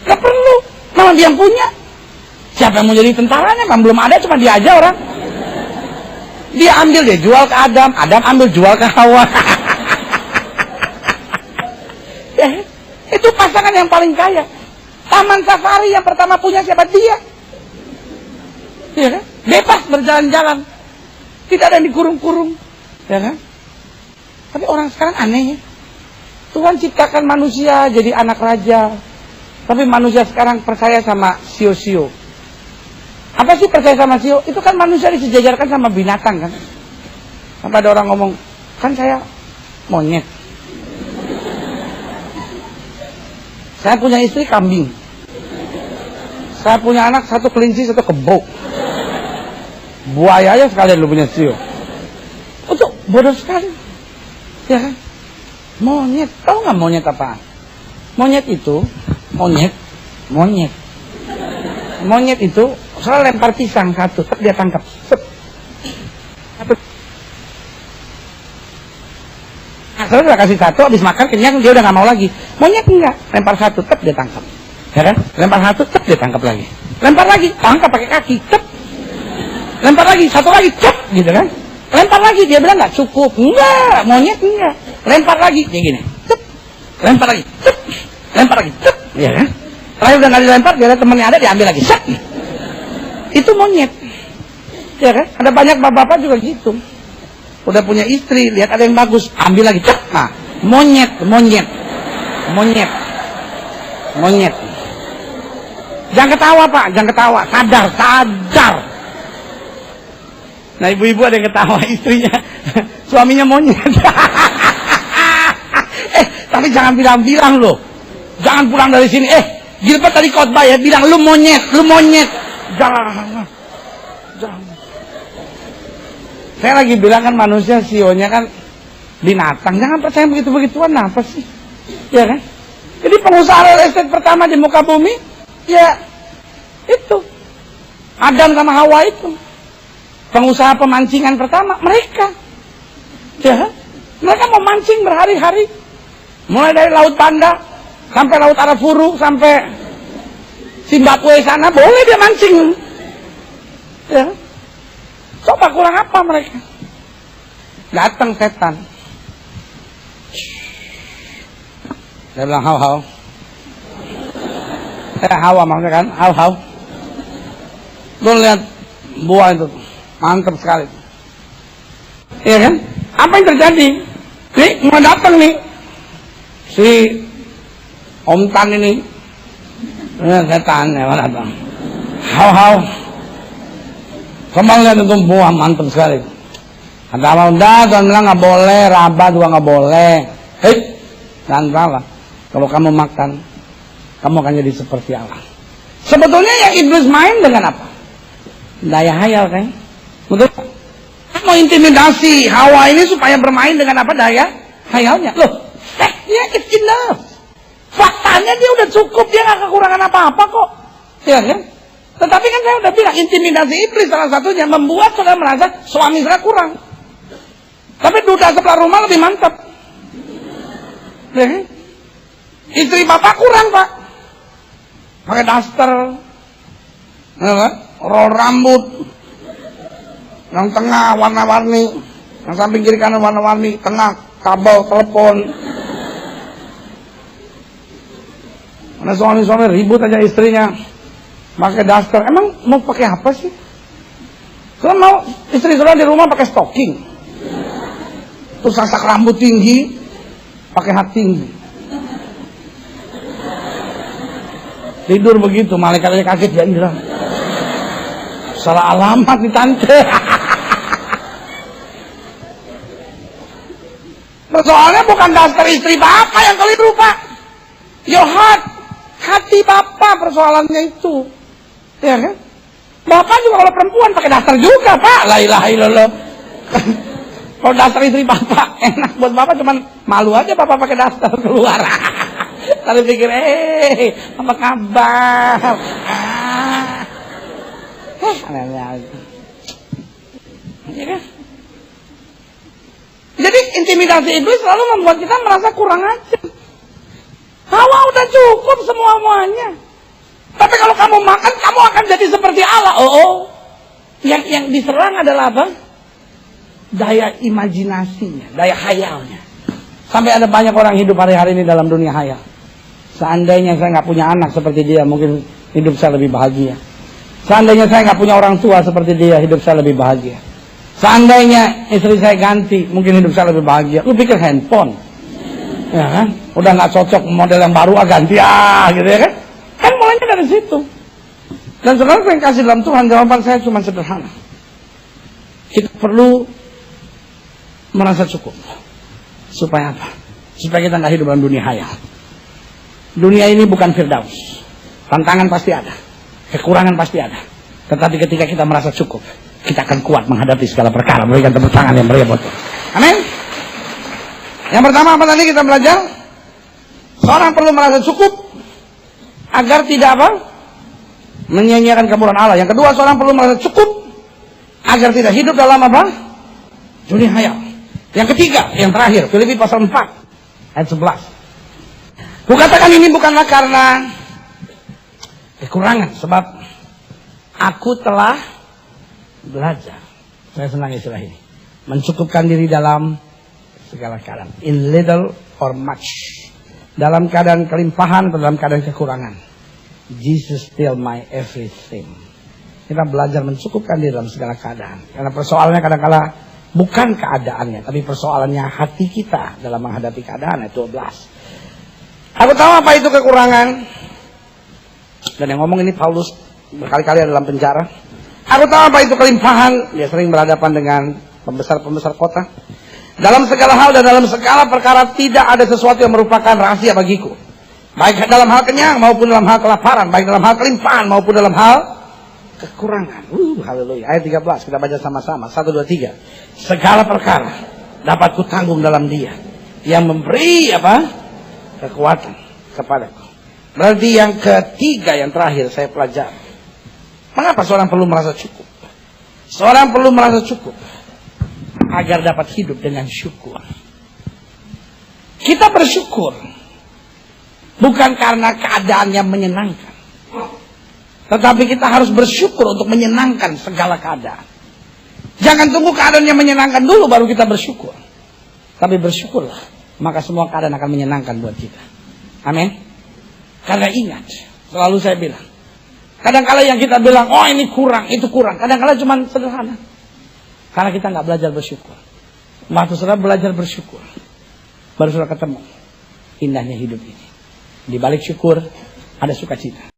Gak perlu. Malah dia yang punya. Siapa yang mau jadi tentaranya? Memang belum ada, cuma dia aja orang. Dia ambil, dia jual ke Adam. Adam ambil, jual ke Hawa. Ya, itu pasangan yang paling kaya. Taman safari yang pertama punya siapa? Dia. Ya kan? Bebas berjalan-jalan. Tidak ada yang dikurung-kurung. Ya kan? Tapi orang sekarang aneh ya. Tuhan ciptakan manusia jadi anak raja. Tapi manusia sekarang percaya sama sio-sio. Apa sih percaya sama sio? Itu kan manusia disejajarkan sama binatang kan. Sampai ada orang ngomong, kan saya monyet. Saya punya istri kambing. Saya punya anak satu kelinci, satu kebo. Buaya aja sekalian lu punya sio. Itu bodoh sekali. Ya kan? Monyet. Tahu nggak monyet apa? Monyet itu, monyet itu soal lempar pisang satu, dia tangkap. Nah, kalau udah kasih satu, habis makan kenyang dia udah nggak mau lagi. Monyet enggak, lempar satu, dia tangkap. Ya kan? Lempar satu, dia tangkap lagi. Lempar lagi, tangkap pakai kaki, lempar lagi, satu lagi, gitu kan? Lempar lagi, dia bilang nggak cukup. Enggak, monyet enggak. Lempar lagi, kayak gini. Lempar lagi, lempar lagi, ya kan? Terakhir udah nggak dilempar, dia lihat temennya ada, diambil lagi. Itu monyet. Ya kan? Ada banyak bapak-bapak juga gitu. Udah punya istri, lihat ada yang bagus, ambil lagi. Nah, monyet. Jangan ketawa Pak, jangan ketawa. Sadar. Nah ibu-ibu ada yang ketawa, istrinya, suaminya monyet. Tapi jangan bilang-bilang loh. Jangan pulang dari sini. Gilbert tadi khotbah ya, bilang lu monyet. Jangan. Saya lagi bilang kan manusia sionya kan binatang. Jangan percaya begitu-begituan, apa sih? Ya kan? Jadi pengusaha real estate pertama di muka bumi, ya itu. Adam sama Hawa itu. Pengusaha pemancingan pertama, mereka. Ya, mereka mau mancing berhari-hari. Mulai dari Laut Banda sampai Laut Arafuru sampai Zimbabwe sana boleh dia mancing. Ya. Coba kurang apa mereka? Datang setan. Dia bilang hau. Hawa maksudnya kan, hau. Lu lihat buah itu, mantap sekali. Iya kan? Apa yang terjadi? Nih, mau datang nih si Om Tan ini. Setan ya, mana bang? Hau. Kembang lihat itu buah mantap sekali. Ada apa udah? Tuhan bilang nggak boleh, raba juga nggak boleh. Hei, jangan salah. Kalau kamu makan, kamu akan jadi seperti Allah. Sebetulnya yang iblis main dengan apa? Daya hayal kan? Betul? Mau intimidasi Hawa ini supaya bermain dengan apa daya hayalnya. Loh, dia it's enough. Faktanya dia udah cukup, dia nggak kekurangan apa-apa kok. Ya kan? Tetapi kan saya udah bilang intimidasi iblis salah satunya membuat saudara merasa suami saya kurang. Tapi duda sebelah rumah lebih mantap. Ya kan? Istri bapak kurang pak. Pakai daster, ya kan? Roll rambut. Yang tengah warna-warni, yang samping kiri kanan warna-warni, tengah kabel telepon. Karena suami-suami ribut aja istrinya, pakai daster. Emang mau pakai apa sih? Kalau mau istri saudara di rumah pakai stocking, terus sasak rambut tinggi, pakai hat tinggi. Tidur begitu, malaikatnya kaget, ya ilah. Salah alamat nih tante. Soalnya bukan daster istri bapak yang keliru pak. Your heart, hati bapak persoalannya itu. Ya kan? Bapak juga kalau perempuan pakai daster juga pak. La ilaha illallah. Kalau daster istri bapak enak buat bapak, cuman malu aja bapak pakai daster keluar. Tapi pikir, apa kabar? Ya kan? Jadi intimidasi iblis selalu membuat kita merasa kurang aja. Hawa udah cukup semuanya. Tapi kalau kamu makan, kamu akan jadi seperti Allah. Yang diserang adalah apa? Daya imajinasinya, daya khayalnya. Sampai ada banyak orang hidup hari-hari ini dalam dunia khayal. Seandainya saya nggak punya anak seperti dia, mungkin hidup saya lebih bahagia. Seandainya saya nggak punya orang tua seperti dia, hidup saya lebih bahagia. Seandainya istri saya ganti, mungkin hidup saya lebih bahagia. Lu pikir handphone, ya kan? Udah nggak cocok model yang baru, ganti gitu ya kan? Kan mulainya dari situ. Dan saudara yang kasih dalam Tuhan, jawaban saya cuma sederhana. Kita perlu merasa cukup. Supaya apa? Supaya kita nggak hidup dalam dunia hayal. Dunia ini bukan Firdaus. Tantangan pasti ada, kekurangan pasti ada. Tetapi ketika kita merasa cukup, kita akan kuat menghadapi segala perkara. Berikan tepuk tangan yang meriah buat Tuhan. Amin. Yang pertama apa tadi kita belajar? Seorang perlu merasa cukup agar tidak apa? Menyia-nyiakan kemurahan Allah. Yang kedua, seorang perlu merasa cukup agar tidak hidup dalam apa? Dunia hayal. Yang ketiga, yang terakhir, Filipi pasal 4 ayat 11. Kukatakan ini bukanlah karena kekurangan, sebab aku telah belajar. Saya senang istilah ini. Mencukupkan diri dalam segala keadaan. In little or much. Dalam keadaan kelimpahan atau dalam keadaan kekurangan. Jesus still my everything. Kita belajar mencukupkan diri dalam segala keadaan. Karena persoalannya kadang-kala bukan keadaannya, tapi persoalannya hati kita dalam menghadapi keadaan. Ayat 12. Aku tahu apa itu kekurangan. Dan yang ngomong ini Paulus berkali-kali dalam penjara. Aku tahu apa itu kelimpahan. Dia sering berhadapan dengan pembesar-pembesar kota. Dalam segala hal dan dalam segala perkara tidak ada sesuatu yang merupakan rahasia bagiku. Baik dalam hal kenyang maupun dalam hal kelaparan. Baik dalam hal kelimpahan maupun dalam hal kekurangan. Haleluya. Ayat 13 kita baca sama-sama. 1, 2, 3. Segala perkara dapat kutanggung dalam Dia yang memberi apa? Kekuatan kepadaku. Berarti yang ketiga, yang terakhir saya pelajari. Mengapa seorang perlu merasa cukup? Seorang perlu merasa cukup agar dapat hidup dengan syukur. Kita bersyukur bukan karena keadaannya menyenangkan, tetapi kita harus bersyukur untuk menyenangkan segala keadaan. Jangan tunggu keadaannya menyenangkan dulu baru kita bersyukur. Tapi bersyukurlah, maka semua keadaan akan menyenangkan buat kita. Amin. Karena ingat, selalu saya bilang, kadang-kala yang kita bilang, oh ini kurang, itu kurang. Kadang-kala cuma sederhana. Karena kita nggak belajar bersyukur. Waktu saudara belajar bersyukur, baru saudara ketemu indahnya hidup ini. Di balik syukur ada sukacita.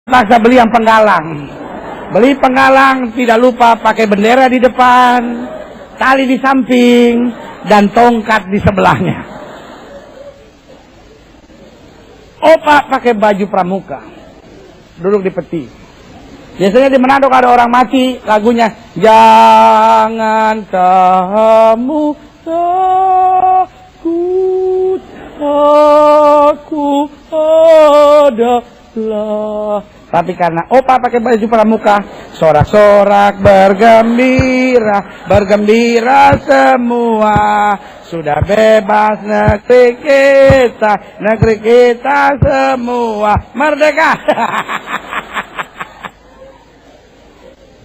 Maka beli yang penggalang. Beli penggalang, tidak lupa pakai bendera di depan, tali di samping, dan tongkat di sebelahnya. Opa pakai baju pramuka, duduk di peti. Biasanya di Manado ada orang mati, lagunya jangan kamu takut, aku adalah. Tapi karena opa pakai baju pramuka, sorak-sorak bergembira, bergembira semua. Sudah bebas negeri kita semua merdeka.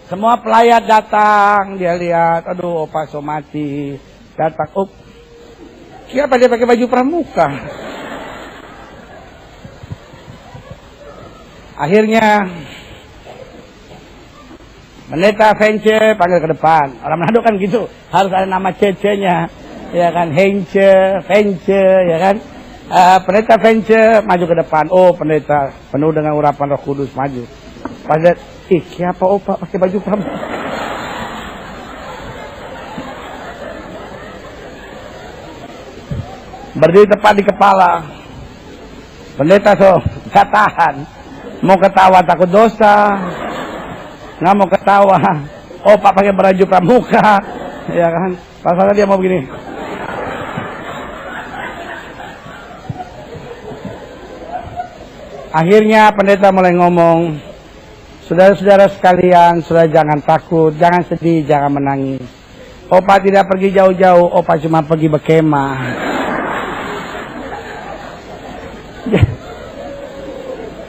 Semua pelayat datang, dia lihat, aduh opa so mati. Datang, siapa dia pakai baju pramuka? Akhirnya pendeta Vence panggil ke depan. Orang Manado kan gitu, harus ada nama cece-nya, ya kan, Hence, Vence, ya kan. Pendeta Vence maju ke depan. Oh, pendeta penuh dengan urapan Roh Kudus maju. Pada, siapa opa pakai baju pramuka? Berdiri tepat di kepala. Pendeta gak tahan. Mau ketawa takut dosa, nggak mau ketawa. Opa pakai baju pramuka, ya kan? Pasalnya dia mau begini. Akhirnya pendeta mulai ngomong, saudara-saudara sekalian, saudara jangan takut, jangan sedih, jangan menangis. Opa tidak pergi jauh-jauh, opa cuma pergi berkemah.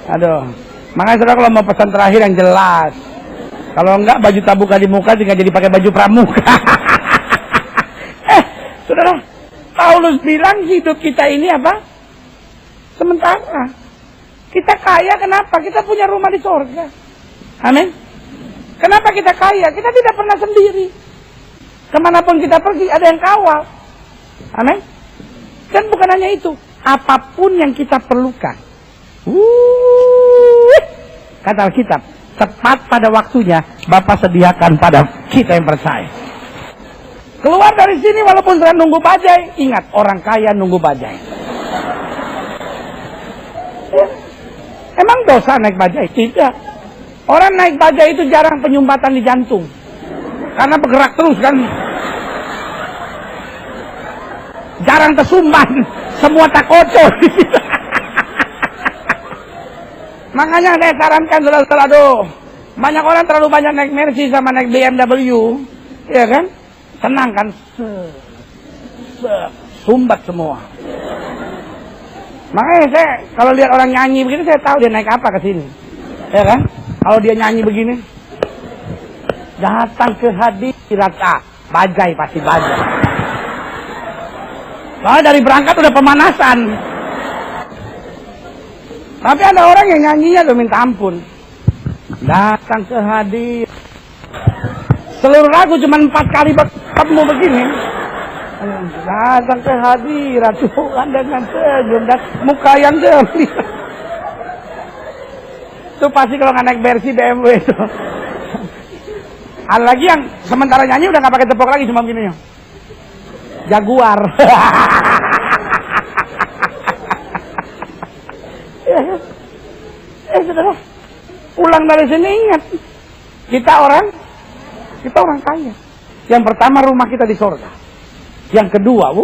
Aduh, makanya saudara kalau mau pesan terakhir yang jelas. Kalau enggak baju tabuka di muka tinggal jadi pakai baju pramuka. Saudara, Paulus bilang hidup kita ini apa? Sementara. Kita kaya kenapa? Kita punya rumah di surga. Amin. Kenapa kita kaya? Kita tidak pernah sendiri. Kemanapun kita pergi ada yang kawal. Amin. Dan bukan hanya itu, apapun yang kita perlukan. Kata Alkitab, tepat pada waktunya Bapa sediakan pada kita yang percaya. Keluar dari sini walaupun sedang nunggu bajai, ingat orang kaya nunggu bajai. Emang dosa naik bajai? Tidak. Orang naik bajai itu jarang penyumbatan di jantung, karena bergerak terus kan. Jarang tersumbat, semua tak kocor. Makanya saya sarankan saudara-saudara, banyak orang terlalu banyak naik Mercy sama naik BMW, ya kan? Tenang kan? Sumbat semua. Makanya saya kalau lihat orang nyanyi begini, saya tahu dia naik apa ke sini, ya kan? Kalau dia nyanyi begini, datang ke hadirat bajai pasti bajai. Soalnya dari berangkat udah pemanasan. Tapi ada orang yang nyanyinya udah minta ampun. Datang ke hadirat. Seluruh lagu cuma 4 kali ketemu begini. Datang ke hadirat Tuhan dengan senyum dan muka yang gembira. Itu pasti kalau nggak naik Mercy BMW itu. Ada lagi yang sementara nyanyi udah nggak pakai tepuk lagi, cuma begini. Jaguar. Saudara, pulang dari sini ingat, kita orang kaya. Yang pertama rumah kita di surga. Yang kedua,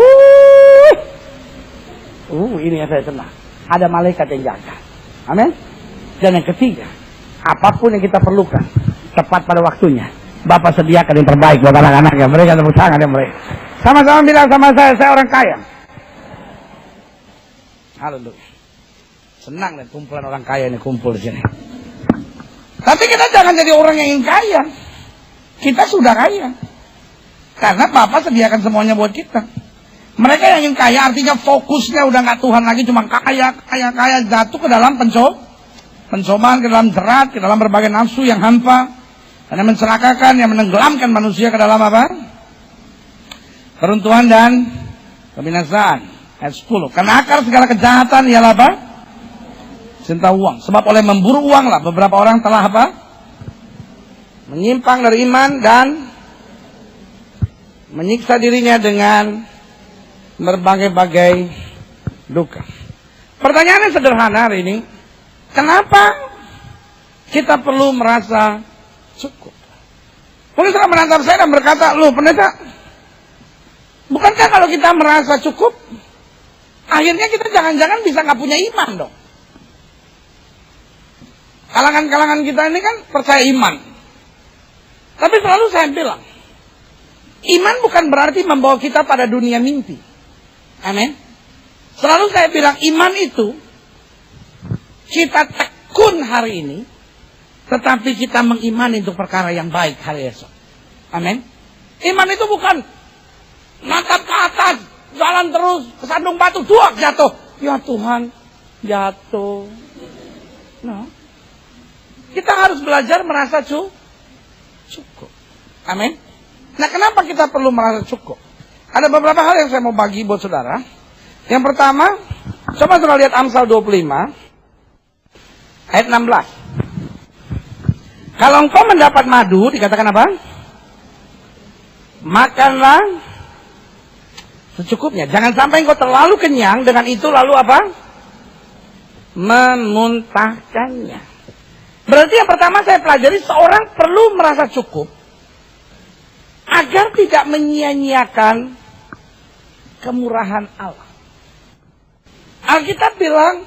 ini yang saya senang. Ada malaikat yang jaga. Amin. Dan yang ketiga, apapun yang kita perlukan, tepat pada waktunya, Bapak sediakan yang terbaik buat anak-anaknya. Mereka tepuk tangan ya mereka. Sama-sama bilang sama saya orang kaya. Haleluya. Senang dan kumpulan orang kaya ini kumpul di sini. Tapi kita jangan jadi orang yang ingin kaya. Kita sudah kaya. Karena Bapak sediakan semuanya buat kita. Mereka yang ingin kaya artinya fokusnya udah nggak Tuhan lagi, cuma kaya, jatuh ke dalam pencobaan, ke dalam jerat, ke dalam berbagai nafsu yang hampa, yang mencelakakan, yang menenggelamkan manusia ke dalam apa? Keruntuhan dan kebinasaan. Ayat 10. Karena akar segala kejahatan ialah apa? Cinta uang. Sebab oleh memburu uang lah beberapa orang telah apa? Menyimpang dari iman dan menyiksa dirinya dengan berbagai-bagai duka. Pertanyaannya sederhana hari ini. Kenapa kita perlu merasa cukup? Mungkin saudara menatap saya dan berkata, loh pendeta, bukankah kalau kita merasa cukup, akhirnya kita jangan-jangan bisa nggak punya iman dong? Kalangan-kalangan kita ini kan percaya iman. Tapi selalu saya bilang, iman bukan berarti membawa kita pada dunia mimpi. Amin. Selalu saya bilang iman itu kita tekun hari ini, tetapi kita mengimani untuk perkara yang baik hari esok. Amin. Iman itu bukan natap ke atas, jalan terus, kesandung batu, duak jatuh. Ya Tuhan, jatuh. No. Kita harus belajar merasa cukup. Amin. Nah, kenapa kita perlu merasa cukup? Ada beberapa hal yang saya mau bagi buat saudara. Yang pertama, coba saudara lihat Amsal 25 ayat 16. Kalau engkau mendapat madu, dikatakan apa? Makanlah secukupnya. Jangan sampai engkau terlalu kenyang, dengan itu lalu apa? Memuntahkannya. Berarti yang pertama saya pelajari, seorang perlu merasa cukup agar tidak menyia-nyiakan kemurahan Allah. Alkitab bilang,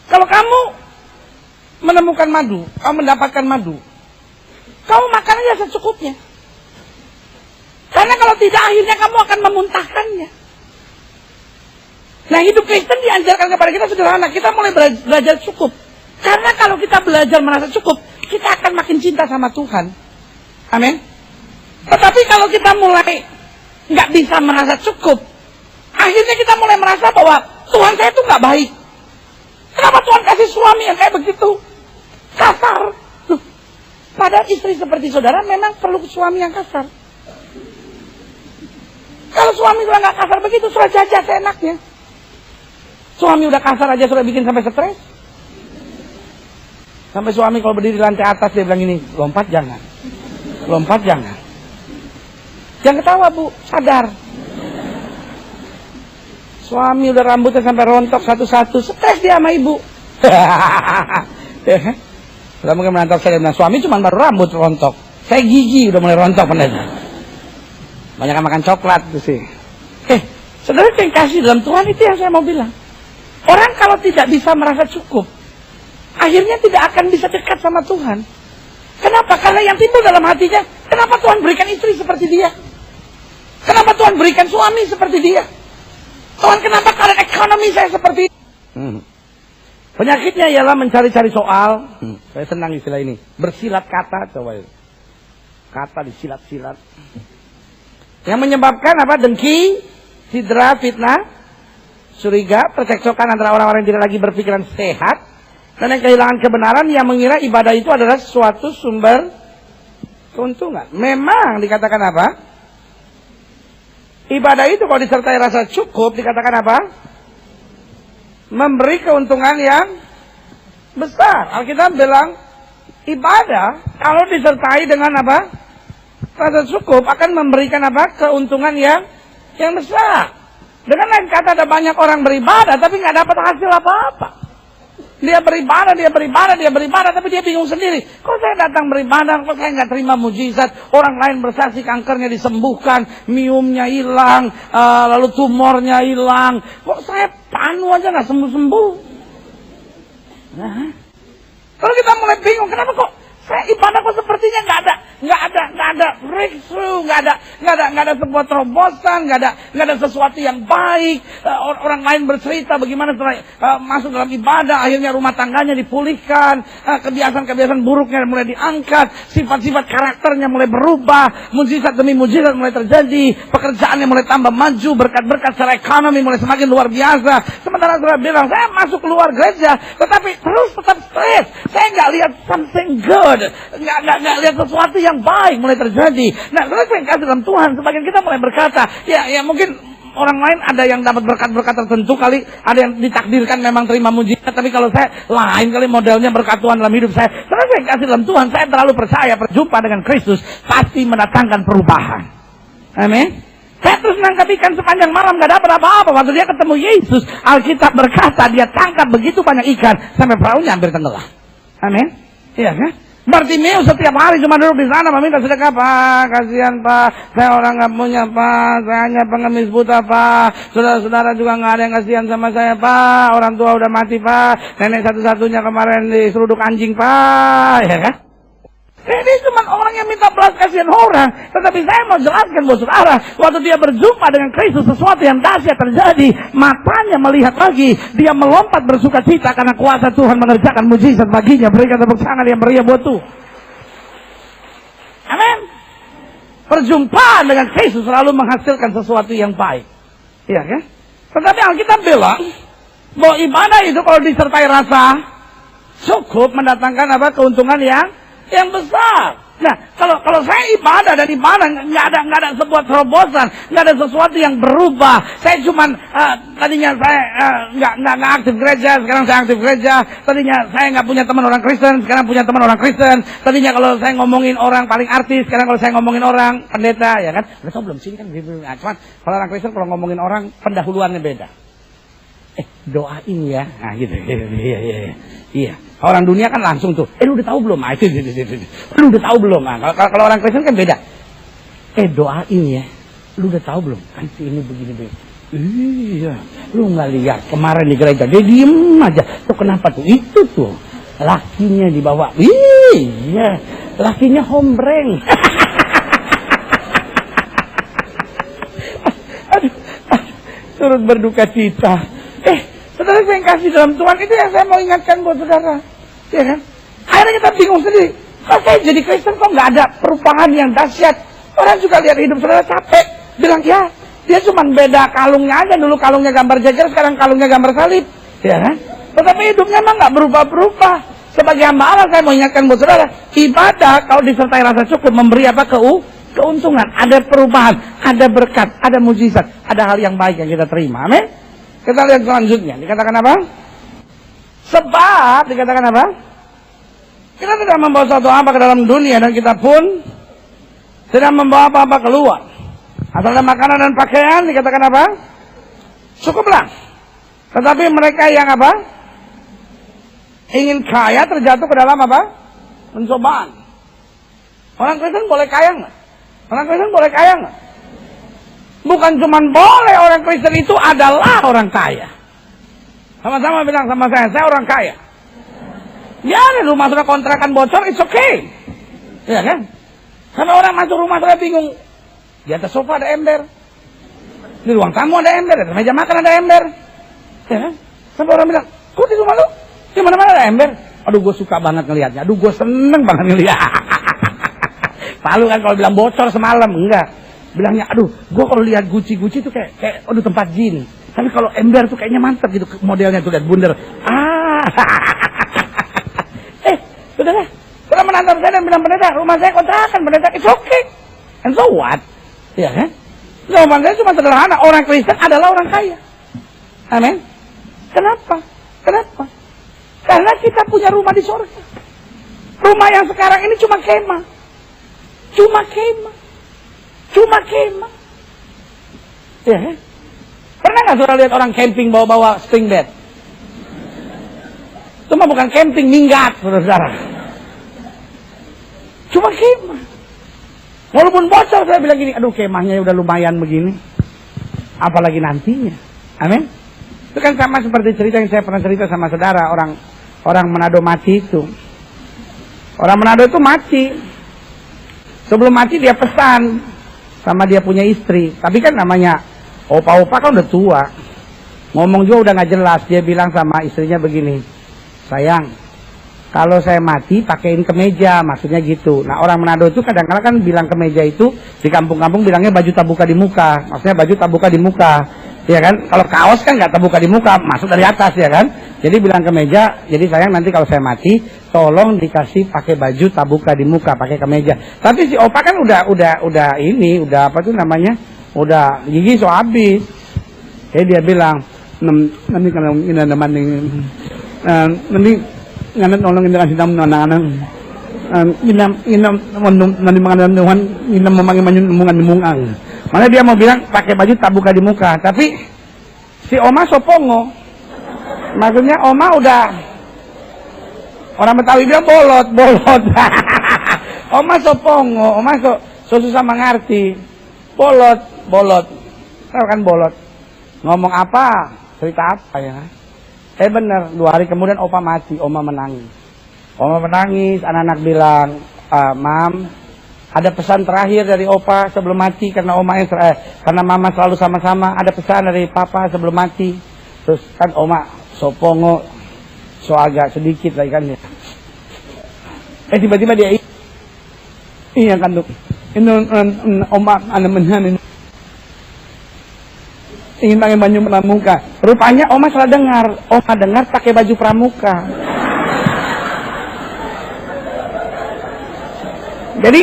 kalau kamu menemukan madu, kamu mendapatkan madu, kamu makan aja secukupnya. Karena kalau tidak, akhirnya kamu akan memuntahkannya. Nah, hidup Kristen diajarkan kepada kita sederhana, kita mulai belajar cukup. Karena kalau kita belajar merasa cukup, kita akan makin cinta sama Tuhan. Amin. Tetapi kalau kita mulai nggak bisa merasa cukup, akhirnya kita mulai merasa bahwa Tuhan saya itu nggak baik. Kenapa Tuhan kasih suami yang kayak begitu? Kasar. Loh, padahal istri seperti saudara memang perlu suami yang kasar. Kalau suami sudah nggak kasar begitu, sudah jajah seenaknya. Suami udah kasar aja sudah bikin sampai stres. Sampai suami kalau berdiri di lantai atas dia bilang ini, lompat jangan. Lompat jangan. Jangan ketawa bu, sadar. Suami udah rambutnya sampai rontok satu-satu, stres dia sama ibu. Udah mungkin menantang saya bilang, suami cuma baru rambut rontok. Saya gigi udah mulai rontok pendeta. Banyak makan coklat tuh sih. Saudara yang kasih dalam Tuhan itu yang saya mau bilang. Orang kalau tidak bisa merasa cukup, akhirnya tidak akan bisa dekat sama Tuhan. Kenapa? Karena yang timbul dalam hatinya, kenapa Tuhan berikan istri seperti dia? Kenapa Tuhan berikan suami seperti dia? Tuhan, kenapa keadaan ekonomi saya seperti ini? Penyakitnya ialah mencari-cari soal. Saya senang istilah ini. Bersilat kata, coba itu. Kata disilat-silat. Yang menyebabkan apa? Dengki, sidra, fitnah, curiga, percekcokan antara orang-orang yang tidak lagi berpikiran sehat, dan yang kehilangan kebenaran, yang mengira ibadah itu adalah suatu sumber keuntungan. Memang dikatakan apa? Ibadah itu kalau disertai rasa cukup, dikatakan apa? Memberi keuntungan yang besar. Alkitab bilang, ibadah kalau disertai dengan apa? Rasa cukup akan memberikan apa? Keuntungan yang besar. Dengan lain kata, ada banyak orang beribadah tapi nggak dapat hasil apa-apa. Dia beribadah, tapi dia bingung sendiri. Kok saya datang beribadah, kok saya nggak terima mujizat? Orang lain bersaksi kankernya disembuhkan, miumnya hilang, lalu tumornya hilang. Kok saya panu aja nggak sembuh-sembuh? Nah, kalau kita mulai bingung, kenapa kok saya ibadah kok sepertinya nggak ada nggak ada breakthrough, nggak ada sebuah terobosan, nggak ada sesuatu yang baik. Orang lain bercerita bagaimana setelah masuk dalam ibadah, akhirnya rumah tangganya dipulihkan, kebiasaan-kebiasaan buruknya mulai diangkat, sifat-sifat karakternya mulai berubah, mujizat demi mujizat mulai terjadi, pekerjaannya mulai tambah maju, berkat-berkat secara ekonomi mulai semakin luar biasa. Sementara saudara bilang, saya masuk keluar gereja, tetapi terus tetap stres. Saya nggak lihat something good, nggak lihat sesuatu yang baik mulai terjadi. Nah, saudara yang kasih dalam Tuhan, sebagian kita mulai berkata, ya mungkin orang lain ada yang dapat berkat-berkat tertentu kali, ada yang ditakdirkan memang terima mujizat, tapi kalau saya lain kali modelnya berkat Tuhan dalam hidup saya. Saudara yang kasih dalam Tuhan, saya terlalu percaya berjumpa dengan Kristus pasti mendatangkan perubahan. Amin. Saya terus nangkap ikan sepanjang malam, gak dapat apa-apa. Waktu dia ketemu Yesus, Alkitab berkata dia tangkap begitu banyak ikan sampai perahunya hampir tenggelam. Amin. Iya kan? Bartimeus setiap hari cuma duduk di sana meminta sedekah. Pak, kasihan Pak, saya orang nggak punya Pak, saya hanya pengemis buta Pak. Saudara-saudara juga nggak ada yang kasihan sama saya Pak. Orang tua udah mati Pak. Nenek satu-satunya kemarin diseruduk anjing Pak, ya kan? Ini cuma orang yang minta belas kasihan orang. Tetapi saya mau jelaskan buat saudara, waktu dia berjumpa dengan Kristus, sesuatu yang dahsyat terjadi. Matanya melihat lagi, dia melompat bersuka cita karena kuasa Tuhan mengerjakan mujizat baginya. Berikan tepuk tangan yang meriah buat Tuhan. Amin. Perjumpaan dengan Kristus selalu menghasilkan sesuatu yang baik. Iya kan? Tetapi Alkitab bilang bahwa ibadah itu kalau disertai rasa cukup mendatangkan keuntungan yang besar. Nah, kalau saya ibadah dan ibadah nggak ada sebuah terobosan, nggak ada sesuatu yang berubah. Saya cuman tadinya saya nggak aktif gereja, sekarang saya aktif gereja. Tadinya saya nggak punya teman orang Kristen, sekarang punya teman orang Kristen. Tadinya kalau saya ngomongin orang paling artis, sekarang kalau saya ngomongin orang pendeta, ya kan? Udah belum sini kan? Cuman kalau orang Kristen kalau ngomongin orang pendahuluannya beda. Doain ya, nah gitu. Iya. Orang dunia kan langsung tuh, lu udah tahu belum? Lu udah tahu belum? Nah, kalau orang Kristen kan beda. Doain ya, lu udah tahu belum? Kan ini begini. Iya, lu nggak lihat kemarin di gereja dia diem aja. Tuh kenapa tuh? Itu tuh lakinya dibawa. Iya, lakinya hombreng. aduh, turut berduka cita. Saudara yang kasih dalam Tuhan, itu yang saya mau ingatkan buat saudara. Ya kan? Akhirnya kita bingung sendiri. Kok saya jadi Kristen kok nggak ada perubahan yang dahsyat? Orang juga lihat hidup saudara capek. Bilang ya, dia cuma beda kalungnya aja. Dulu kalungnya gambar jajar, sekarang kalungnya gambar salib. Ya kan? Tetapi hidupnya emang nggak berubah-berubah. Sebagai hamba Allah saya mau ingatkan buat saudara. Ibadah kalau disertai rasa cukup memberi keuntungan. Ada perubahan, ada berkat, ada mujizat. Ada hal yang baik yang kita terima. Amin. Kita lihat selanjutnya. Dikatakan apa? Sebab dikatakan apa? Kita tidak membawa sesuatu apa ke dalam dunia dan kita pun tidak membawa apa-apa keluar. Asal ada makanan dan pakaian, dikatakan apa? Cukuplah. Tetapi mereka yang apa? Ingin kaya terjatuh ke dalam apa? Pencobaan. Orang Kristen boleh kaya nggak? Orang Kristen boleh kaya nggak? Bukan cuma boleh, orang Kristen itu adalah orang kaya. Sama-sama bilang sama saya orang kaya. Ya, rumah sudah kontrakan bocor, it's okay. Ya kan? Sampai orang masuk rumah saya bingung. Di atas sofa ada ember. Di ruang tamu ada ember, di meja makan ada ember. Ya kan? Sampai orang bilang, kok di rumah lu? Di mana-mana ada ember. Aduh, gue suka banget ngelihatnya. Aduh, gue seneng banget ngelihat. Palu kan kalau bilang bocor semalam, enggak. Bilangnya, aduh, gue kalau lihat Gucci tuh kayak, aduh tempat jin. Tapi kalau ember tuh kayaknya mantap gitu modelnya tuh, lihat bundar. Saudara menantang saya dan bilang, pendeta, rumah saya kontrakan, pendeta, it's okay. And so what? Ya kan? Jawaban saya cuma sederhana, orang Kristen adalah orang kaya. Amin. Kenapa? Karena kita punya rumah di surga. Rumah yang sekarang ini cuma kemah. Ya kan? Pernah nggak saudara lihat orang camping bawa spring bed? Itu mah bukan camping, minggat, saudara. Cuma kemah. Walaupun bocor, saya bilang gini, aduh kemahnya udah lumayan begini. Apalagi nantinya. Amin. Itu kan sama seperti cerita yang saya pernah cerita sama saudara, orang Manado mati itu. Orang Manado itu mati. Sebelum mati dia pesan sama dia punya istri. Tapi kan namanya opa-opa kan udah tua. Ngomong juga udah nggak jelas. Dia bilang sama istrinya begini, sayang, kalau saya mati pakein kemeja, maksudnya gitu. Nah orang Manado itu kadang-kadang kan bilang kemeja itu di kampung-kampung bilangnya baju tak buka di muka. Maksudnya baju tak buka di muka, ya kan? Kalau kaos kan nggak terbuka di muka, masuk dari atas, ya kan? Jadi bilang kemeja. Jadi sayang nanti kalau saya mati, tolong dikasih pakai baju tak buka di muka, pakai kemeja. Tapi si opa kan udah apa tuh namanya? Udah gigi so habis. Jadi dia bilang, nanti kalau ini nanti nganat nolong ini kasih tamu anak-anak nanti mengenai Tuhan ini memanggil mungan mungang. Mana dia mau bilang pakai baju tak buka di muka, tapi si oma sopongo, maksudnya oma udah orang Betawi bilang bolot. Oma sopongo, oma so susah mengerti, bolot, tahu kan bolot, ngomong apa, cerita apa ya? Bener, 2 hari kemudian opa mati, oma menangis. Anak-anak bilang, Mam, ada pesan terakhir dari opa sebelum mati, karena karena mama selalu sama-sama, ada pesan dari papa sebelum mati. Terus kan oma sopongo, so agak sedikit lagi kan ya. Tiba-tiba dia, iya kan tuh, ini oma anak menhan ini. Ingin pakai baju pramuka. Rupanya oma salah dengar. Oma dengar pakai baju pramuka. Jadi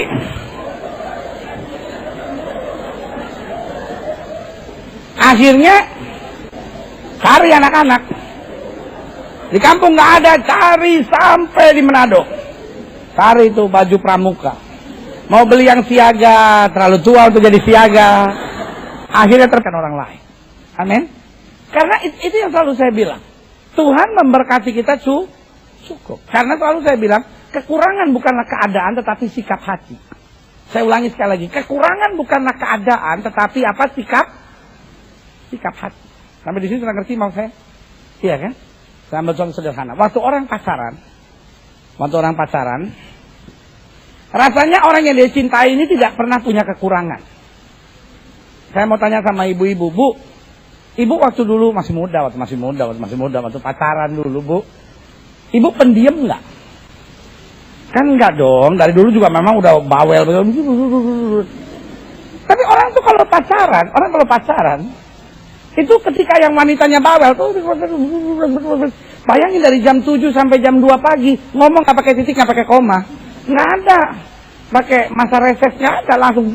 akhirnya cari anak-anak. Di kampung nggak ada, cari sampai di Manado. Cari itu baju pramuka. Mau beli yang siaga, terlalu tua untuk jadi siaga. Akhirnya terkan orang lain. Amin. Karena itu yang selalu saya bilang. Tuhan memberkati kita cukup. Karena selalu saya bilang, kekurangan bukanlah keadaan tetapi sikap hati. Saya ulangi sekali lagi, kekurangan bukanlah keadaan tetapi apa? Sikap hati. Sampai di sini sudah ngerti mau saya? Iya kan? Saya ambil contoh sederhana. Waktu orang pacaran, rasanya orang yang dia cintai ini tidak pernah punya kekurangan. Saya mau tanya sama ibu-ibu, Bu, ibu waktu dulu masih muda, waktu pacaran dulu, Bu, ibu pendiam nggak? Kan enggak dong, dari dulu juga memang udah bawel. Tapi orang tuh kalau pacaran, itu ketika yang wanitanya bawel tuh, bayangin dari jam 7 sampai jam 2 pagi, ngomong nggak pakai titik, nggak pakai koma, nggak ada. Pakai masa resesnya ada langsung.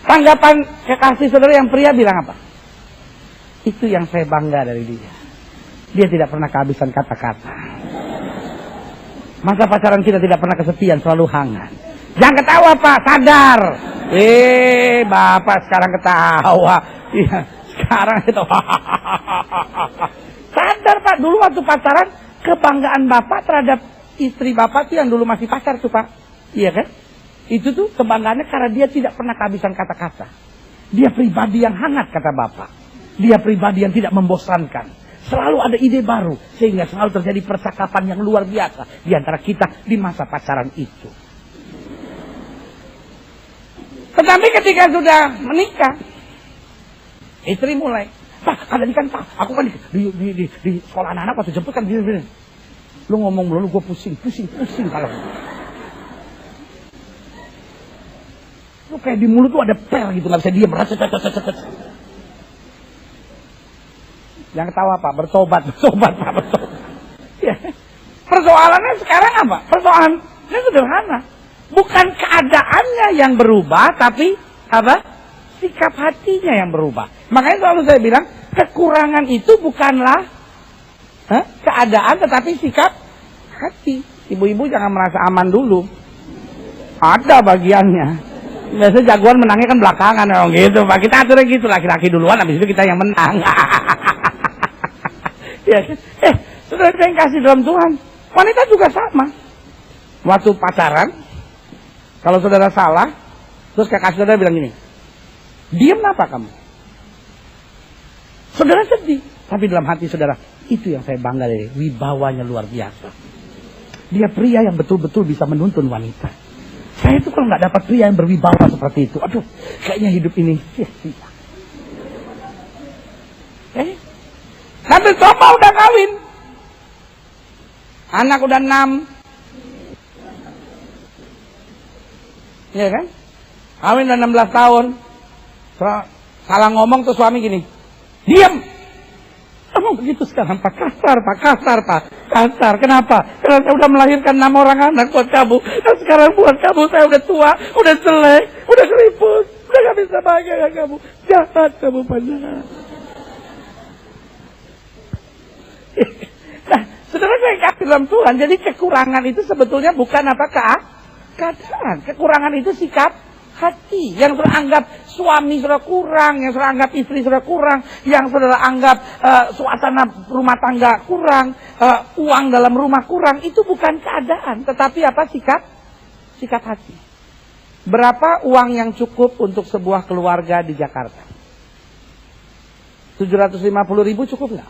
Tanggapan kekasih saudara yang pria bilang apa? Itu yang saya bangga dari dia. Dia tidak pernah kehabisan kata-kata. Masa pacaran kita tidak pernah kesepian, selalu hangat. Jangan ketawa Pak, sadar. Bapak sekarang ketawa. Iya, sekarang ketawa. Sadar Pak, dulu waktu pacaran kebanggaan Bapak terhadap istri Bapak tuh yang dulu masih pacar tuh Pak. Iya kan? Itu tuh kebanggaannya karena dia tidak pernah kehabisan kata-kata. Dia pribadi yang hangat kata Bapak. Dia pribadi yang tidak membosankan. Selalu ada ide baru. Sehingga selalu terjadi percakapan yang luar biasa di antara kita di masa pacaran itu. Tetapi ketika sudah menikah, istri mulai, Pak, kalian kan Pak, aku kan di sekolah anak-anak waktu jemput kan gini. Lu ngomong dulu, gue pusing kalau lu kayak di mulut tuh ada pel gitu, nggak bisa diam. Yang ketawa Pak, bertobat Pak. Ya. Persoalannya sekarang apa? Persoalannya sederhana. Bukan keadaannya yang berubah, tapi apa? Sikap hatinya yang berubah. Makanya selalu saya bilang, kekurangan itu bukanlah keadaan, tetapi sikap hati. Ibu-ibu jangan merasa aman dulu. Ada bagiannya. Biasanya jagoan menangnya kan belakangan, gitu Pak. Kita aturnya gitu, laki-laki duluan, habis itu kita yang menang. Ya, saudara yang kasih dalam Tuhan, wanita juga sama. Waktu pacaran, kalau saudara salah, terus kekasih saudara bilang gini, diam apa kamu? Saudara sedih, tapi dalam hati saudara, itu yang saya bangga dari wibawanya luar biasa. dia pria yang betul-betul bisa menuntun wanita. Saya itu kalau nggak dapat pria yang berwibawa seperti itu, aduh, kayaknya hidup ini sia-sia. Sampai coba udah kawin, anak udah 6, ya kan? Kawin udah 16 tahun, salah ngomong tuh suami gini, diam. Kamu begitu sekarang Pak, kasar Pak. Kenapa? Karena saya udah melahirkan 6 orang anak buat kamu. Dan sekarang buat kamu saya udah tua, udah jelek, udah keriput, udah gak bisa bahagia dengan kamu. Jahat kamu panjangan. Nah, saudara saya kasih dalam Tuhan, jadi kekurangan itu sebetulnya bukan apa keadaan. Kekurangan itu sikap hati. Yang saudara anggap suami saudara kurang, yang saudara anggap istri saudara kurang, yang saudara anggap suasana rumah tangga kurang, uang dalam rumah kurang, itu bukan keadaan, tetapi apa? Sikap hati. Berapa uang yang cukup untuk sebuah keluarga di Jakarta? 750.000 cukup nggak?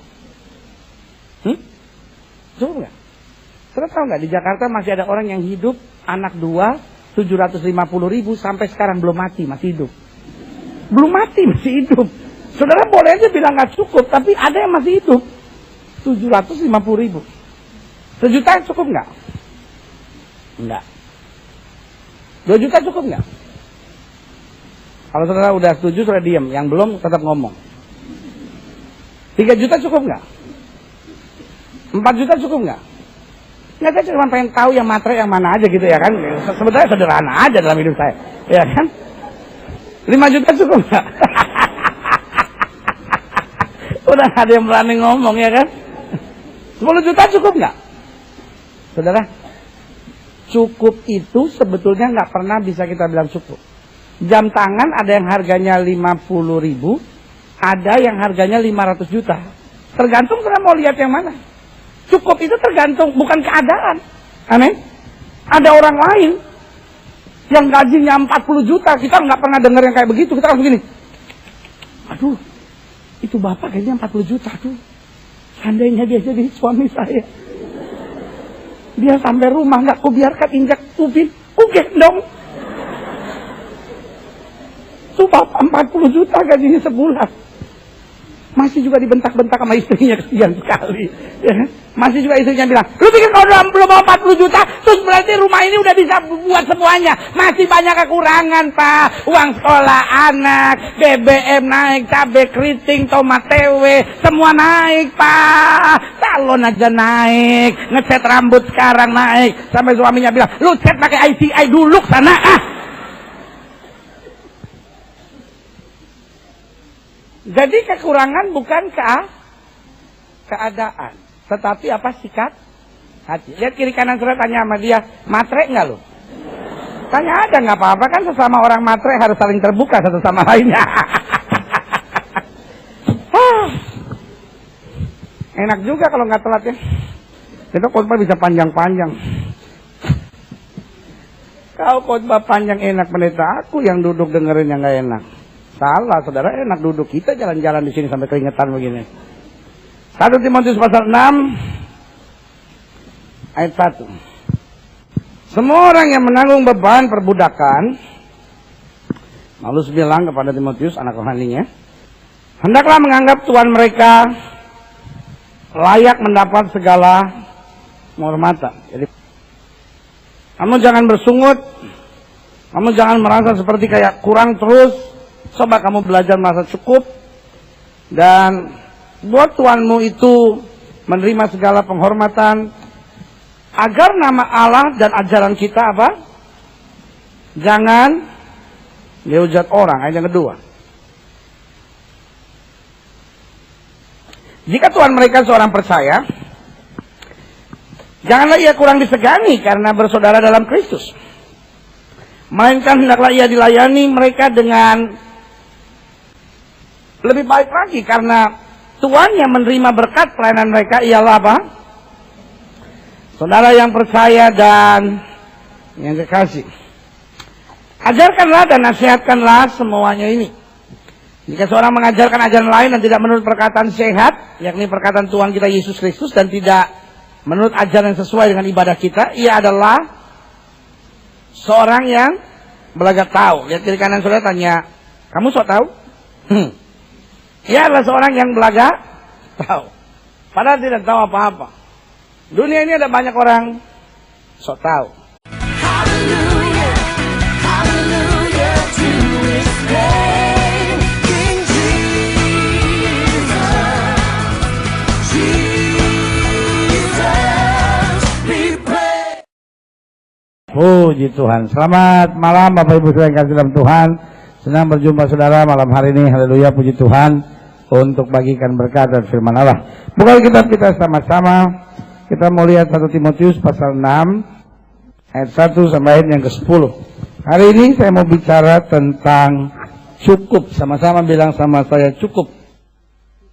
Cukup nggak? Saudara tahu nggak di Jakarta masih ada orang yang hidup anak 2 750.000 sampai sekarang belum mati, masih hidup. Belum mati, masih hidup. Saudara boleh aja bilang nggak cukup, tapi ada yang masih hidup. 750.000. 1 juta cukup nggak? Enggak. 2 juta cukup nggak? Kalau saudara udah setuju, saudara diam. Yang belum tetap ngomong. 3 juta cukup nggak? 4 juta cukup nggak? Nggak, saya cuma pengen tahu yang materai yang mana aja gitu ya kan. Sebenarnya sederhana aja dalam hidup saya. Ya kan? 5 juta cukup nggak? Udah ada yang berani ngomong ya kan? 10 juta cukup nggak? Saudara, cukup itu sebetulnya nggak pernah bisa kita bilang cukup. Jam tangan ada yang harganya 50.000, ada yang harganya 500 juta. Tergantung saudara mau lihat yang mana. Cukup itu tergantung, bukan keadaan. Amin. Ada orang lain yang gajinya 40 juta, kita nggak pernah dengar yang kayak begitu. Kita langsung gini, aduh, itu bapak kayaknya 40 juta. Aduh, seandainya dia jadi suami saya, dia sampai rumah nggak kubiarkan injak ubin, gendong. Itu bapak 40 juta gajinya sebulan. Masih juga dibentak-bentak sama istrinya, kesian sekali. Ya. Masih juga istrinya bilang, lu pikir kalau belum mau 40 juta, terus berarti rumah ini udah bisa buat semuanya. Masih banyak kekurangan, Pak. Uang sekolah anak, BBM naik, cabai keriting, tomat tewe, semua naik, Pak. Salon aja naik, ngecat rambut sekarang naik. Sampai suaminya bilang, lu cat pakai ICI dulu sana, ah. Jadi kekurangan bukan keadaan, tetapi apa? Sikap hati. Lihat kiri kanan saudara, tanya sama dia, matre nggak lo? Tanya aja, nggak apa-apa kan, sesama orang matre harus saling terbuka satu sama lainnya. Enak juga kalau nggak telat ya. Itu khotbah bisa panjang-panjang. Kau khotbah panjang enak, pendeta, aku yang duduk dengerin yang nggak enak. Salah, saudara, enak duduk, kita jalan-jalan di sini sampai keringetan begini. 1 Timotius pasal 6 ayat 1. Semua orang yang menanggung beban perbudakan, Paulus bilang kepada Timotius, anak rohaninya, hendaklah menganggap tuan mereka layak mendapat segala penghormatan. Jadi, kamu jangan bersungut, kamu jangan merasa seperti kayak kurang terus. Coba kamu belajar merasa cukup, dan buat tuanmu itu menerima segala penghormatan, agar nama Allah dan ajaran kita apa? Jangan dihujat orang. Ayat yang kedua. Jika tuan mereka seorang percaya, janganlah ia kurang disegani karena bersaudara dalam Kristus. Melainkan hendaklah ia dilayani mereka dengan lebih baik lagi, karena Tuhan yang menerima berkat pelayanan mereka ialah apa? Saudara yang percaya dan yang kekasih. Ajarkanlah dan nasihatkanlah semuanya ini. Jika seorang mengajarkan ajaran lain dan tidak menurut perkataan sehat, yakni perkataan Tuhan kita Yesus Kristus, dan tidak menurut ajaran yang sesuai dengan ibadah kita, ia adalah seorang yang belaga tahu. Lihat kiri kanan saudara, tanya, kamu sok tahu? Ia adalah seorang yang belaga tahu, padahal tidak tahu apa-apa. Dunia ini ada banyak orang sok tahu. Hallelujah, hallelujah to His name, King Jesus, Jesus, we pray. Puji Tuhan. Selamat malam Bapak Ibu saudara yang kasih dalam Tuhan. Senang berjumpa saudara malam hari ini. Haleluya, puji Tuhan untuk bagikan berkat dan firman Allah. Buka kitab kita sama-sama. Kita mau lihat 1 Timotius pasal 6 ayat 1 sampai ayat yang ke-10. Hari ini saya mau bicara tentang cukup. Sama-sama bilang sama saya, cukup.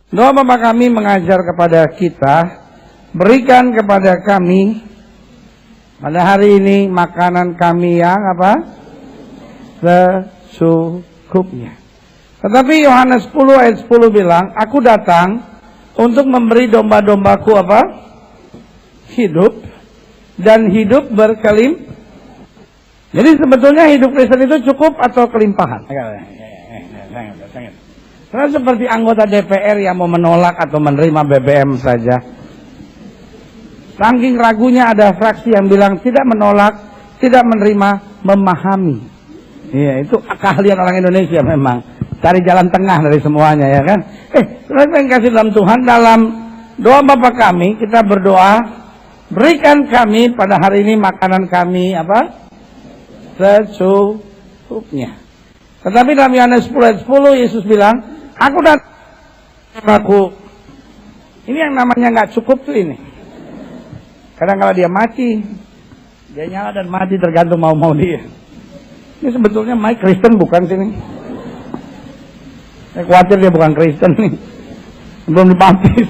Doa Bapa kami mengajar kepada kita, berikan kepada kami pada hari ini makanan kami yang apa? Secukupnya. Tetapi Yohanes 10 ayat 10 bilang, aku datang untuk memberi domba-dombaku apa? Hidup, dan hidup berkelimpahan. Jadi sebetulnya hidup Kristen itu cukup atau kelimpahan? Karena seperti anggota DPR yang mau menolak atau menerima BBM saja. Saking ragunya ada fraksi yang bilang tidak menolak, tidak menerima, memahami. Iya, itu keahlian orang Indonesia memang. Cari jalan tengah dari semuanya, ya kan? Saudara yang kasih dalam Tuhan, dalam doa Bapa kami, kita berdoa, berikan kami pada hari ini makanan kami apa? Secukupnya. Tetapi dalam Yohanes 10 ayat 10 Yesus bilang, aku ini yang namanya nggak cukup tuh ini. Kadang kalau dia mati, dia nyala dan mati tergantung mau dia. Ini sebetulnya Mike Kristen bukan sini. Saya khawatir dia bukan Kristen nih, belum dibaptis,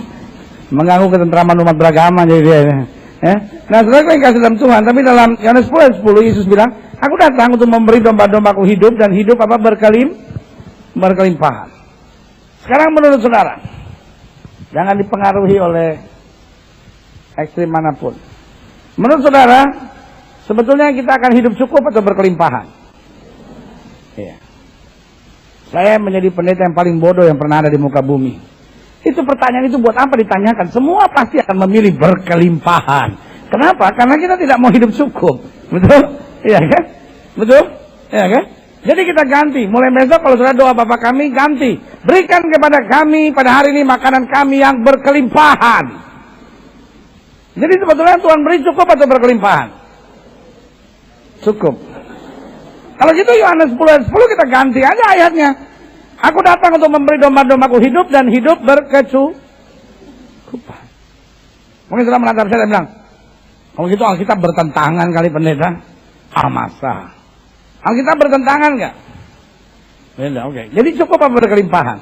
mengganggu ketentraman umat beragama jadi dia. Ya. Nah, saudara yang kasih dalam Tuhan, tapi dalam Yohanes 10 ayat 10 Yesus bilang, aku datang untuk memberi domba-dombaku hidup, dan hidup apa? Berkelimpahan. Sekarang menurut saudara, jangan dipengaruhi oleh ekstrim manapun. Menurut saudara, sebetulnya kita akan hidup cukup atau berkelimpahan? Iya. Saya menjadi pendeta yang paling bodoh yang pernah ada di muka bumi. Itu pertanyaan itu buat apa ditanyakan? Semua pasti akan memilih berkelimpahan. Kenapa? Karena kita tidak mau hidup cukup. Betul? Iya kan? Betul? Iya kan? Jadi kita ganti. Mulai besok kalau sudah doa Bapa kami, ganti. Berikan kepada kami pada hari ini makanan kami yang berkelimpahan. Jadi sebetulnya Tuhan beri cukup atau berkelimpahan? Cukup. Kalau gitu Yohanes 10 ayat 10 kita ganti aja ayatnya. Aku datang untuk memberi domba-dombaku hidup, dan hidup berkecukupan. Mungkin sudah menatap saya dan bilang, kalau gitu Alkitab bertentangan kali pendeta. Masa? Alkitab bertentangan nggak? Beda, oke. Jadi cukup apa berkelimpahan?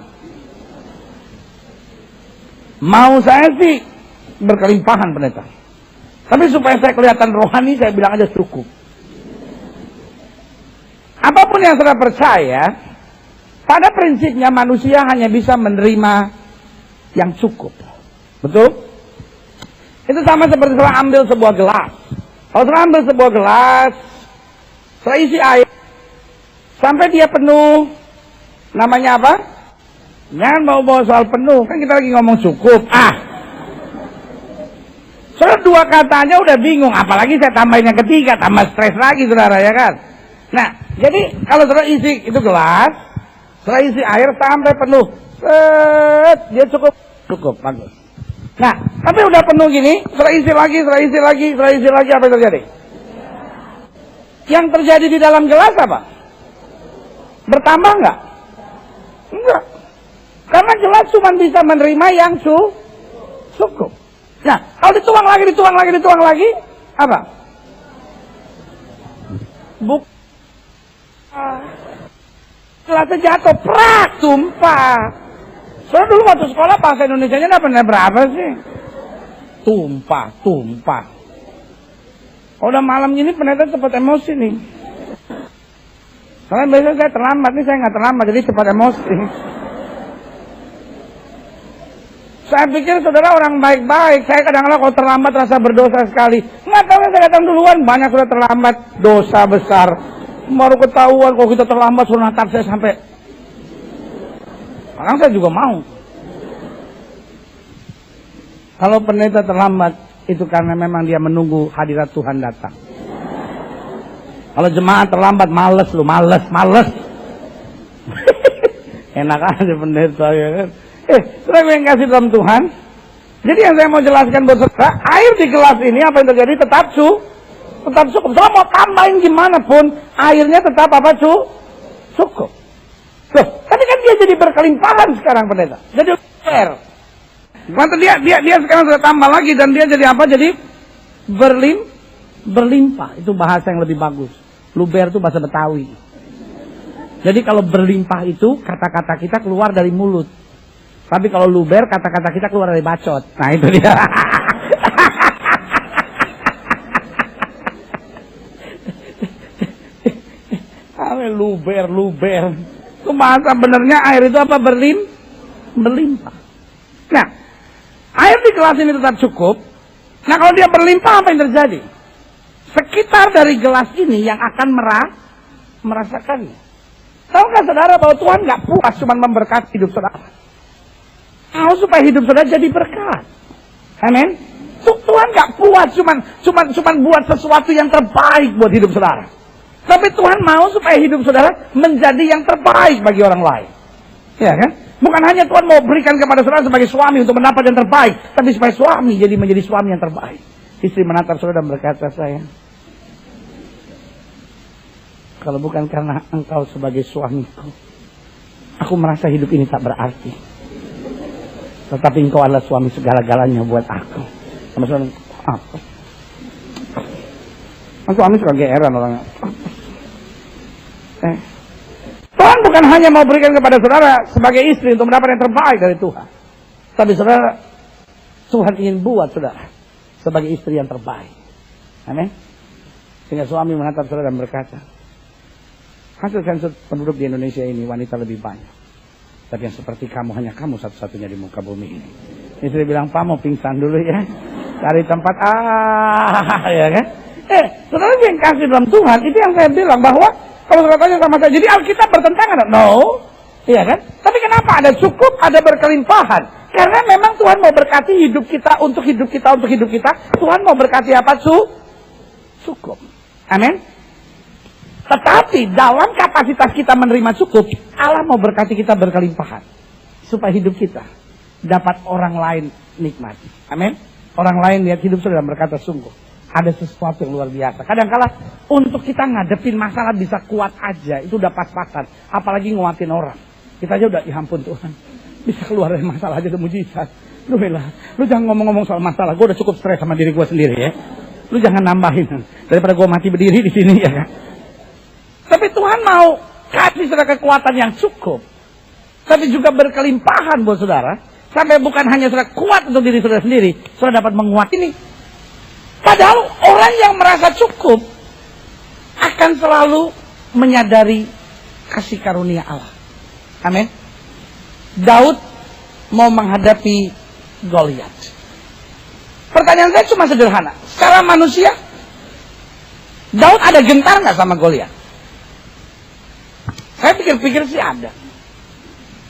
Mau saya sih berkelimpahan pendeta. Tapi supaya saya kelihatan rohani, saya bilang aja cukup. Apapun yang saudara percaya, pada prinsipnya manusia hanya bisa menerima yang cukup. Betul? Itu sama seperti saudara ambil sebuah gelas. Kalau saudara ambil sebuah gelas, saudara isi air sampai dia penuh, namanya apa? Jangan bawa-bawa soal penuh, kan kita lagi ngomong cukup. Saudara dua katanya udah bingung, apalagi saya tambahin yang ketiga, tambah stres lagi saudara, ya kan? Nah, jadi kalau saudara isi itu gelas, saudara isi air sampai penuh, dia cukup, bagus. Nah, tapi udah penuh gini, saudara isi lagi, apa yang terjadi? Yang terjadi di dalam gelas apa? Bertambah nggak? Enggak. Karena gelas cuma bisa menerima yang cukup. Nah, kalau dituang lagi, apa? Gelasnya jatuh, prak, tumpah. Soalnya dulu waktu sekolah bahasa Indonesianya dapat berapa sih? Tumpah. Udah malam ini pendeta cepat emosi nih. Soalnya biasanya saya terlambat, nih saya nggak terlambat, jadi cepat emosi. Saya pikir saudara orang baik-baik. Saya kadang-kadang kalau terlambat rasa berdosa sekali. Nggak tahu saya datang duluan, banyak sudah terlambat. Dosa besar. Baru ketahuan kalau kita terlambat suruh natar saya sampai. Kadang saya juga mau. Kalau pendeta terlambat, itu karena memang dia menunggu hadirat Tuhan datang. Kalau jemaat terlambat, males lu, males. Enak aja pendeta ya kan. Saudara yang kasih dalam Tuhan. Jadi yang saya mau jelaskan buat saudara, air di gelas ini apa yang terjadi tetap cukup. Saudara mau tambahin gimana pun, airnya tetap apa cukup. Loh, tapi kan dia jadi berkelimpahan sekarang pendeta. Jadi fair. Maka dia sekarang sudah tambah lagi dan dia jadi apa? Jadi berlimpah. Itu bahasa yang lebih bagus. Luber itu bahasa Betawi. Jadi kalau berlimpah itu kata-kata kita keluar dari mulut. Tapi kalau luber kata-kata kita keluar dari bacot. Nah itu dia. Luber. Itu bahasa benernya air itu apa? Berlimpah. Nah, air di gelas ini tetap cukup. Nah kalau dia berlimpah apa yang terjadi? Sekitar dari gelas ini yang akan merasakannya. Tahukah saudara bahwa Tuhan gak puas cuma memberkati hidup saudara? Mau supaya hidup saudara jadi berkat. Amin. Tuhan gak puas cuma buat sesuatu yang terbaik buat hidup saudara. Tapi Tuhan mau supaya hidup saudara menjadi yang terbaik bagi orang lain. Ya kan? Bukan hanya Tuhan mau berikan kepada saudara sebagai suami untuk mendapat yang terbaik, tapi supaya suami jadi menjadi suami yang terbaik. Istri menatap saudara dan berkata, sayang, kalau bukan karena engkau sebagai suamiku, aku merasa hidup ini tak berarti. Tetapi engkau adalah suami segala-galanya buat aku. Sama saudara, apa? Suami suka geeran orangnya. Tuhan bukan hanya mau berikan kepada saudara sebagai istri untuk mendapat yang terbaik dari Tuhan. Tapi saudara, Tuhan ingin buat saudara sebagai istri yang terbaik. Amin. Sehingga suami menatap saudara dan berkata, hasil sensus penduduk di Indonesia ini wanita lebih banyak. Tapi yang seperti kamu, hanya kamu satu-satunya di muka bumi ini. Istri bilang, Pak mau pingsan dulu ya. Cari tempat, ya kan. Saudara yang kasih dalam Tuhan, itu yang saya bilang bahwa kalau saudara tanya sama saya, jadi Alkitab bertentangan? No. Iya kan? Tapi kenapa ada cukup, ada berkelimpahan? Karena memang Tuhan mau berkati hidup kita, untuk hidup kita. Tuhan mau berkati apa? Cukup. Amin. Tetapi dalam kapasitas kita menerima cukup, Allah mau berkati kita berkelimpahan. Supaya hidup kita dapat orang lain nikmati. Amin. Orang lain lihat hidup saudara dan berkata, sungguh ada sesuatu yang luar biasa. Kadang-kala untuk kita ngadepin masalah bisa kuat aja, itu udah pas-pasan. Apalagi nguatin orang. Kita aja udah, ya ampun Tuhan, bisa keluar dari masalah aja, udah mujizat. Lu jangan ngomong-ngomong soal masalah. Gue udah cukup stres sama diri gue sendiri ya. Lu jangan nambahin. Daripada gue mati berdiri di sini ya kan. Tapi Tuhan mau kasih saudara kekuatan yang cukup. Tapi juga berkelimpahan buat saudara. Sampai bukan hanya saudara kuat untuk diri saudara sendiri, saudara dapat menguat ini. Padahal orang yang merasa cukup akan selalu menyadari kasih karunia Allah. Amin. Daud mau menghadapi Goliat. Pertanyaan saya cuma sederhana. Secara manusia, Daud ada gentar nggak sama Goliat? Saya pikir-pikir sih ada.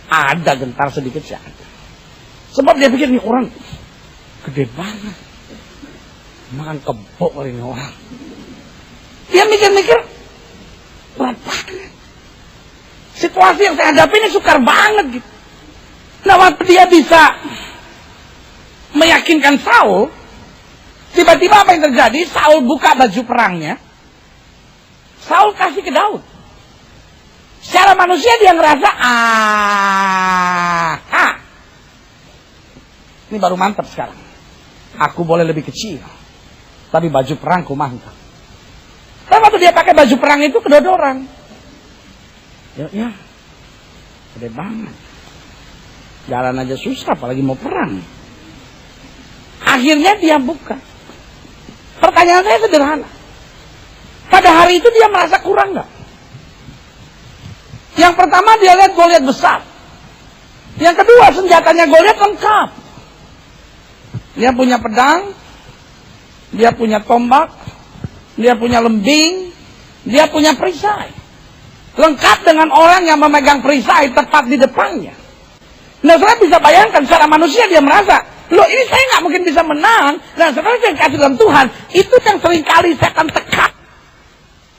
Ada gentar sedikit sih ada. Sebab dia pikir nih orang gede banget. Makan kebok kali ini orang. Dia mikir-mikir, berat banget. Situasi yang saya hadapi ini sukar banget gitu. Nah waktu dia bisa meyakinkan Saul, tiba-tiba apa yang terjadi? Saul buka baju perangnya. Saul kasih ke Daud. Secara manusia dia ngerasa, ini baru mantap sekarang. Aku boleh lebih kecil. Tapi baju perangku mantap. Tapi waktu dia pakai baju perang itu kedodoran. Ya, gede banget. Jalan aja susah, apalagi mau perang. Akhirnya dia buka. Pertanyaan saya sederhana. Pada hari itu dia merasa kurang nggak? Yang pertama dia lihat Goliat besar. Yang kedua senjatanya Goliat lengkap. Dia punya pedang, dia punya tombak, dia punya lembing, dia punya perisai. Lengkap dengan orang yang memegang perisai tepat di depannya. Nah, saudara bisa bayangkan secara manusia dia merasa, loh ini saya nggak mungkin bisa menang. Nah, saudara yang kasih dalam Tuhan, itu yang seringkali setan tekan.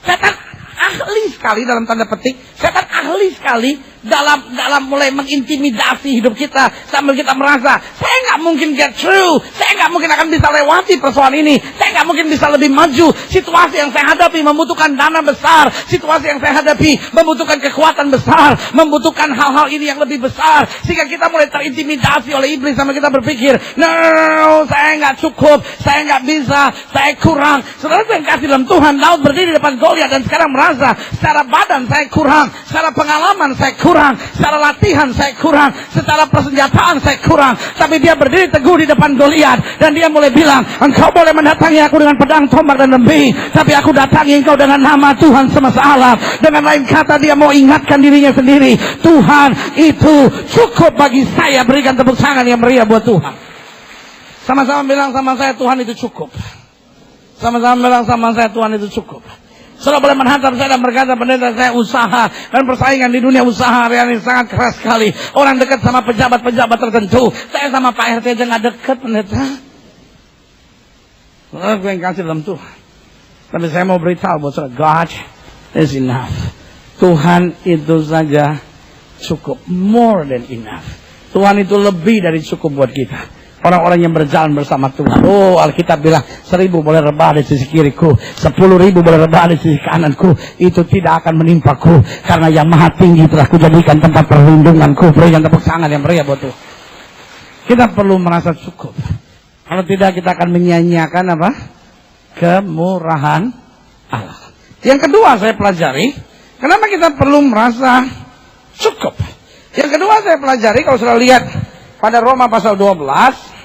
Setan ahli sekali dalam tanda petik, setan ahli sekali dalam mulai mengintimidasi hidup kita sambil kita merasa saya nggak mungkin get through, saya nggak mungkin akan bisa lewati persoalan ini, saya nggak mungkin bisa lebih maju. Situasi yang saya hadapi membutuhkan dana besar, situasi yang saya hadapi membutuhkan kekuatan besar, membutuhkan hal-hal ini yang lebih besar, sehingga kita mulai terintimidasi oleh iblis sampai kita berpikir, no, saya nggak cukup, saya nggak bisa, saya kurang. Saudara yang kasih dalam Tuhan, Daud berdiri di depan Goliat dan sekarang merasa secara badan saya kurang, secara pengalaman saya kurang, secara latihan saya kurang, secara persenjataan saya kurang. Tapi dia berdiri teguh di depan Goliat dan dia mulai bilang, engkau boleh mendatangi aku dengan pedang, tombak dan lembing, tapi aku datangi engkau dengan nama Tuhan semesta alam. Dengan lain kata, dia mau ingatkan dirinya sendiri, Tuhan itu cukup bagi saya. Berikan tepuk tangan yang meriah buat Tuhan. Sama-sama bilang sama saya, Tuhan itu cukup. Sama-sama bilang sama saya, Tuhan itu cukup. Saudara boleh menghadap saya dan berkata, pendeta, saya usaha dan persaingan di dunia usaha hari ini sangat keras sekali. Orang dekat sama pejabat-pejabat tertentu. Saya sama Pak RT aja nggak dekat, pendeta. Gue yang kasih dalam Tuhan. Tapi saya mau beritahu buat saudara, God is enough. Tuhan itu saja cukup, more than enough. Tuhan itu lebih dari cukup buat kita. Orang-orang yang berjalan bersama Tuhan. Oh, Alkitab bilang 1.000 boleh rebah di sisi kiriku, 10.000 boleh rebah di sisi kananku, itu tidak akan menimpaku, karena yang maha tinggi telah kujadikan tempat perlindunganku. Berikan tepuk tangan yang meriah buat Tuhan. Kita perlu merasa cukup. Kalau tidak, kita akan menyia-nyiakan apa? Kemurahan Allah. Yang kedua saya pelajari, kenapa kita perlu merasa cukup. Yang kedua saya pelajari, kalau sudah lihat pada Roma pasal 12,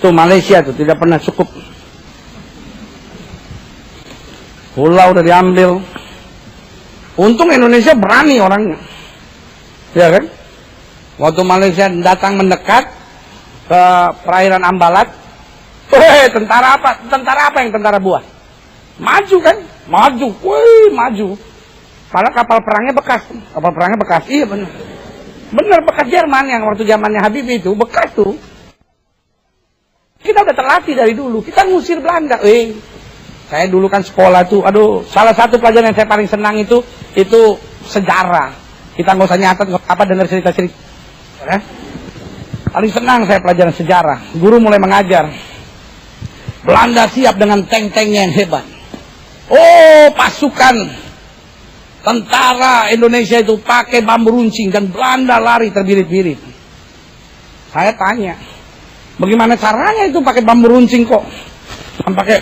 tuh Malaysia tuh tidak pernah cukup. Pulau udah diambil. Untung Indonesia berani orangnya. Ya kan? Waktu Malaysia datang mendekat ke perairan Ambalat, tentara apa? Tentara apa yang tentara buat? Maju kan? Maju. Maju. Padahal kapal perangnya bekas. Kapal perangnya bekas. Iya benar. Benar, bekas Jerman yang waktu zamannya Habibie itu bekas tuh. Kita udah terlatih dari dulu. Kita ngusir Belanda. Saya dulu kan sekolah tuh, aduh, salah satu pelajaran yang saya paling senang itu sejarah. Kita nggak usah nyatet apa dengar cerita-cerita. Ya? Paling senang saya pelajaran sejarah. Guru mulai mengajar. Belanda siap dengan tank-tanknya yang hebat. Oh, pasukan tentara Indonesia itu pakai bambu runcing dan Belanda lari terbirit-birit. Saya tanya, bagaimana caranya itu pakai bambu runcing kok?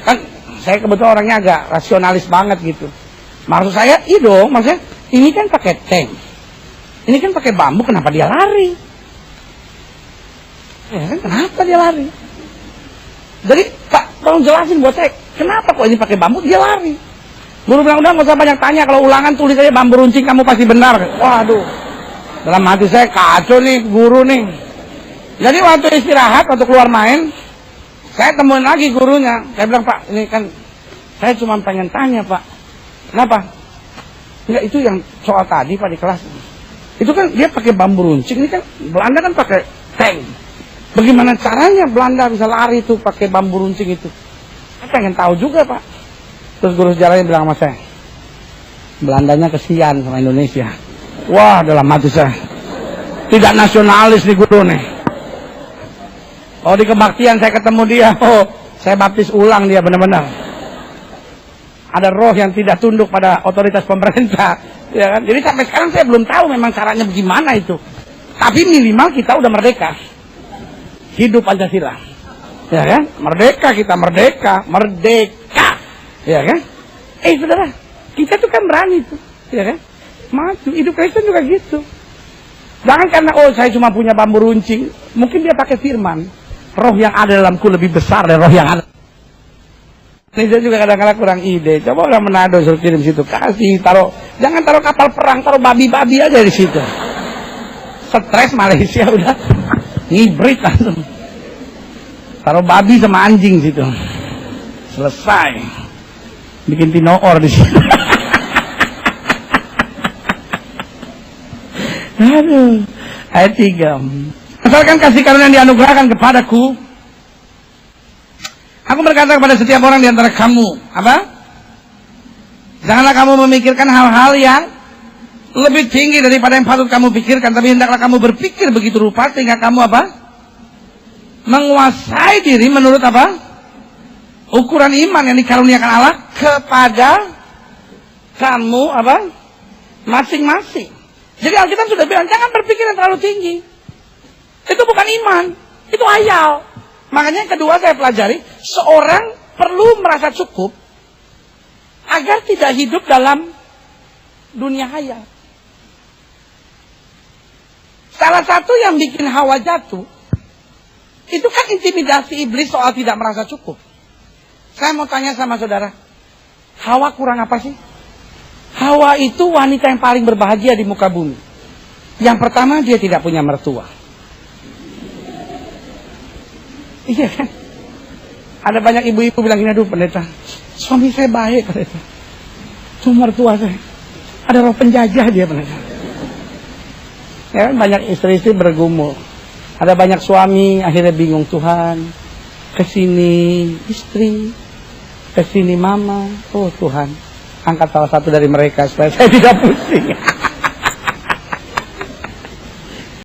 Kan saya kebetulan orangnya agak rasionalis banget gitu. Maksud saya, maksudnya ini kan pakai tank, ini kan pakai bambu, kenapa dia lari? Ya kan, kenapa dia lari? Jadi Pak, tolong jelasin buat saya, kenapa kok ini pakai bambu dia lari? Guru bilang, udah nggak usah banyak tanya, kalau ulangan tulis aja bambu runcing kamu pasti benar. Waduh, dalam hati saya kacau nih guru nih. Jadi waktu istirahat, waktu keluar main, saya temuin lagi gurunya. Saya bilang, Pak, ini kan saya cuma pengen tanya, Pak, kenapa? Enggak, itu yang soal tadi Pak di kelas. Itu kan dia pakai bambu runcing, ini kan Belanda kan pakai tank. Bagaimana caranya Belanda bisa lari itu pakai bambu runcing itu? Saya pengen tahu juga, Pak. Terus guru sejarahnya bilang sama saya, Belandanya kesian sama Indonesia. Wah, dalam hati saya, tidak nasionalis nih guru nih. Oh, di kebaktian saya ketemu dia, saya baptis ulang dia benar-benar. Ada roh yang tidak tunduk pada otoritas pemerintah, ya kan? Jadi sampai sekarang saya belum tahu memang caranya bagaimana itu. Tapi minimal kita udah merdeka. Hidup Pancasila. Ya kan? Merdeka, kita merdeka. Ya kan? Saudara, kita tuh kan berani tuh, ya kan? Maju, hidup Kristen juga gitu. Jangan karena saya cuma punya bambu runcing, mungkin dia pakai firman. Roh yang ada dalamku lebih besar dari roh yang ada. Ini saya juga kadang-kadang kurang ide. Coba orang Manado suruh kirim situ, kasih jangan taruh kapal perang, taruh babi-babi aja di situ. Stres Malaysia udah. ngibrit langsung. Taruh babi sama anjing situ. Selesai. Bikin tinoor di situ. Aduh. Ayat 3. Asalkan kasih karunia yang dianugerahkan kepadaku, aku berkata kepada setiap orang di antara kamu, apa? Janganlah kamu memikirkan hal-hal yang lebih tinggi daripada yang patut kamu pikirkan, tapi hendaklah kamu berpikir begitu rupa sehingga kamu apa? Menguasai diri menurut apa? Ukuran iman yang dikaruniakan Allah kepada kamu apa? Masing-masing. Jadi Alkitab sudah bilang jangan berpikir yang terlalu tinggi. Itu bukan iman, itu hayal. Makanya yang kedua saya pelajari, seorang perlu merasa cukup agar tidak hidup dalam dunia hayal. Salah satu yang bikin Hawa jatuh, itu kan intimidasi iblis soal tidak merasa cukup. Saya mau tanya sama saudara, Hawa kurang apa sih? Hawa itu wanita yang paling berbahagia di muka bumi. Yang pertama, dia tidak punya mertua. Iya kan? Ada banyak ibu-ibu bilang gini, aduh pendeta, suami saya baik pendeta. Cuma mertua saya, ada roh penjajah dia pendeta. Ya kan, banyak istri-istri bergumul. Ada banyak suami akhirnya bingung, Tuhan, kesini istri, kesini mama, oh Tuhan, angkat salah satu dari mereka supaya saya tidak pusing.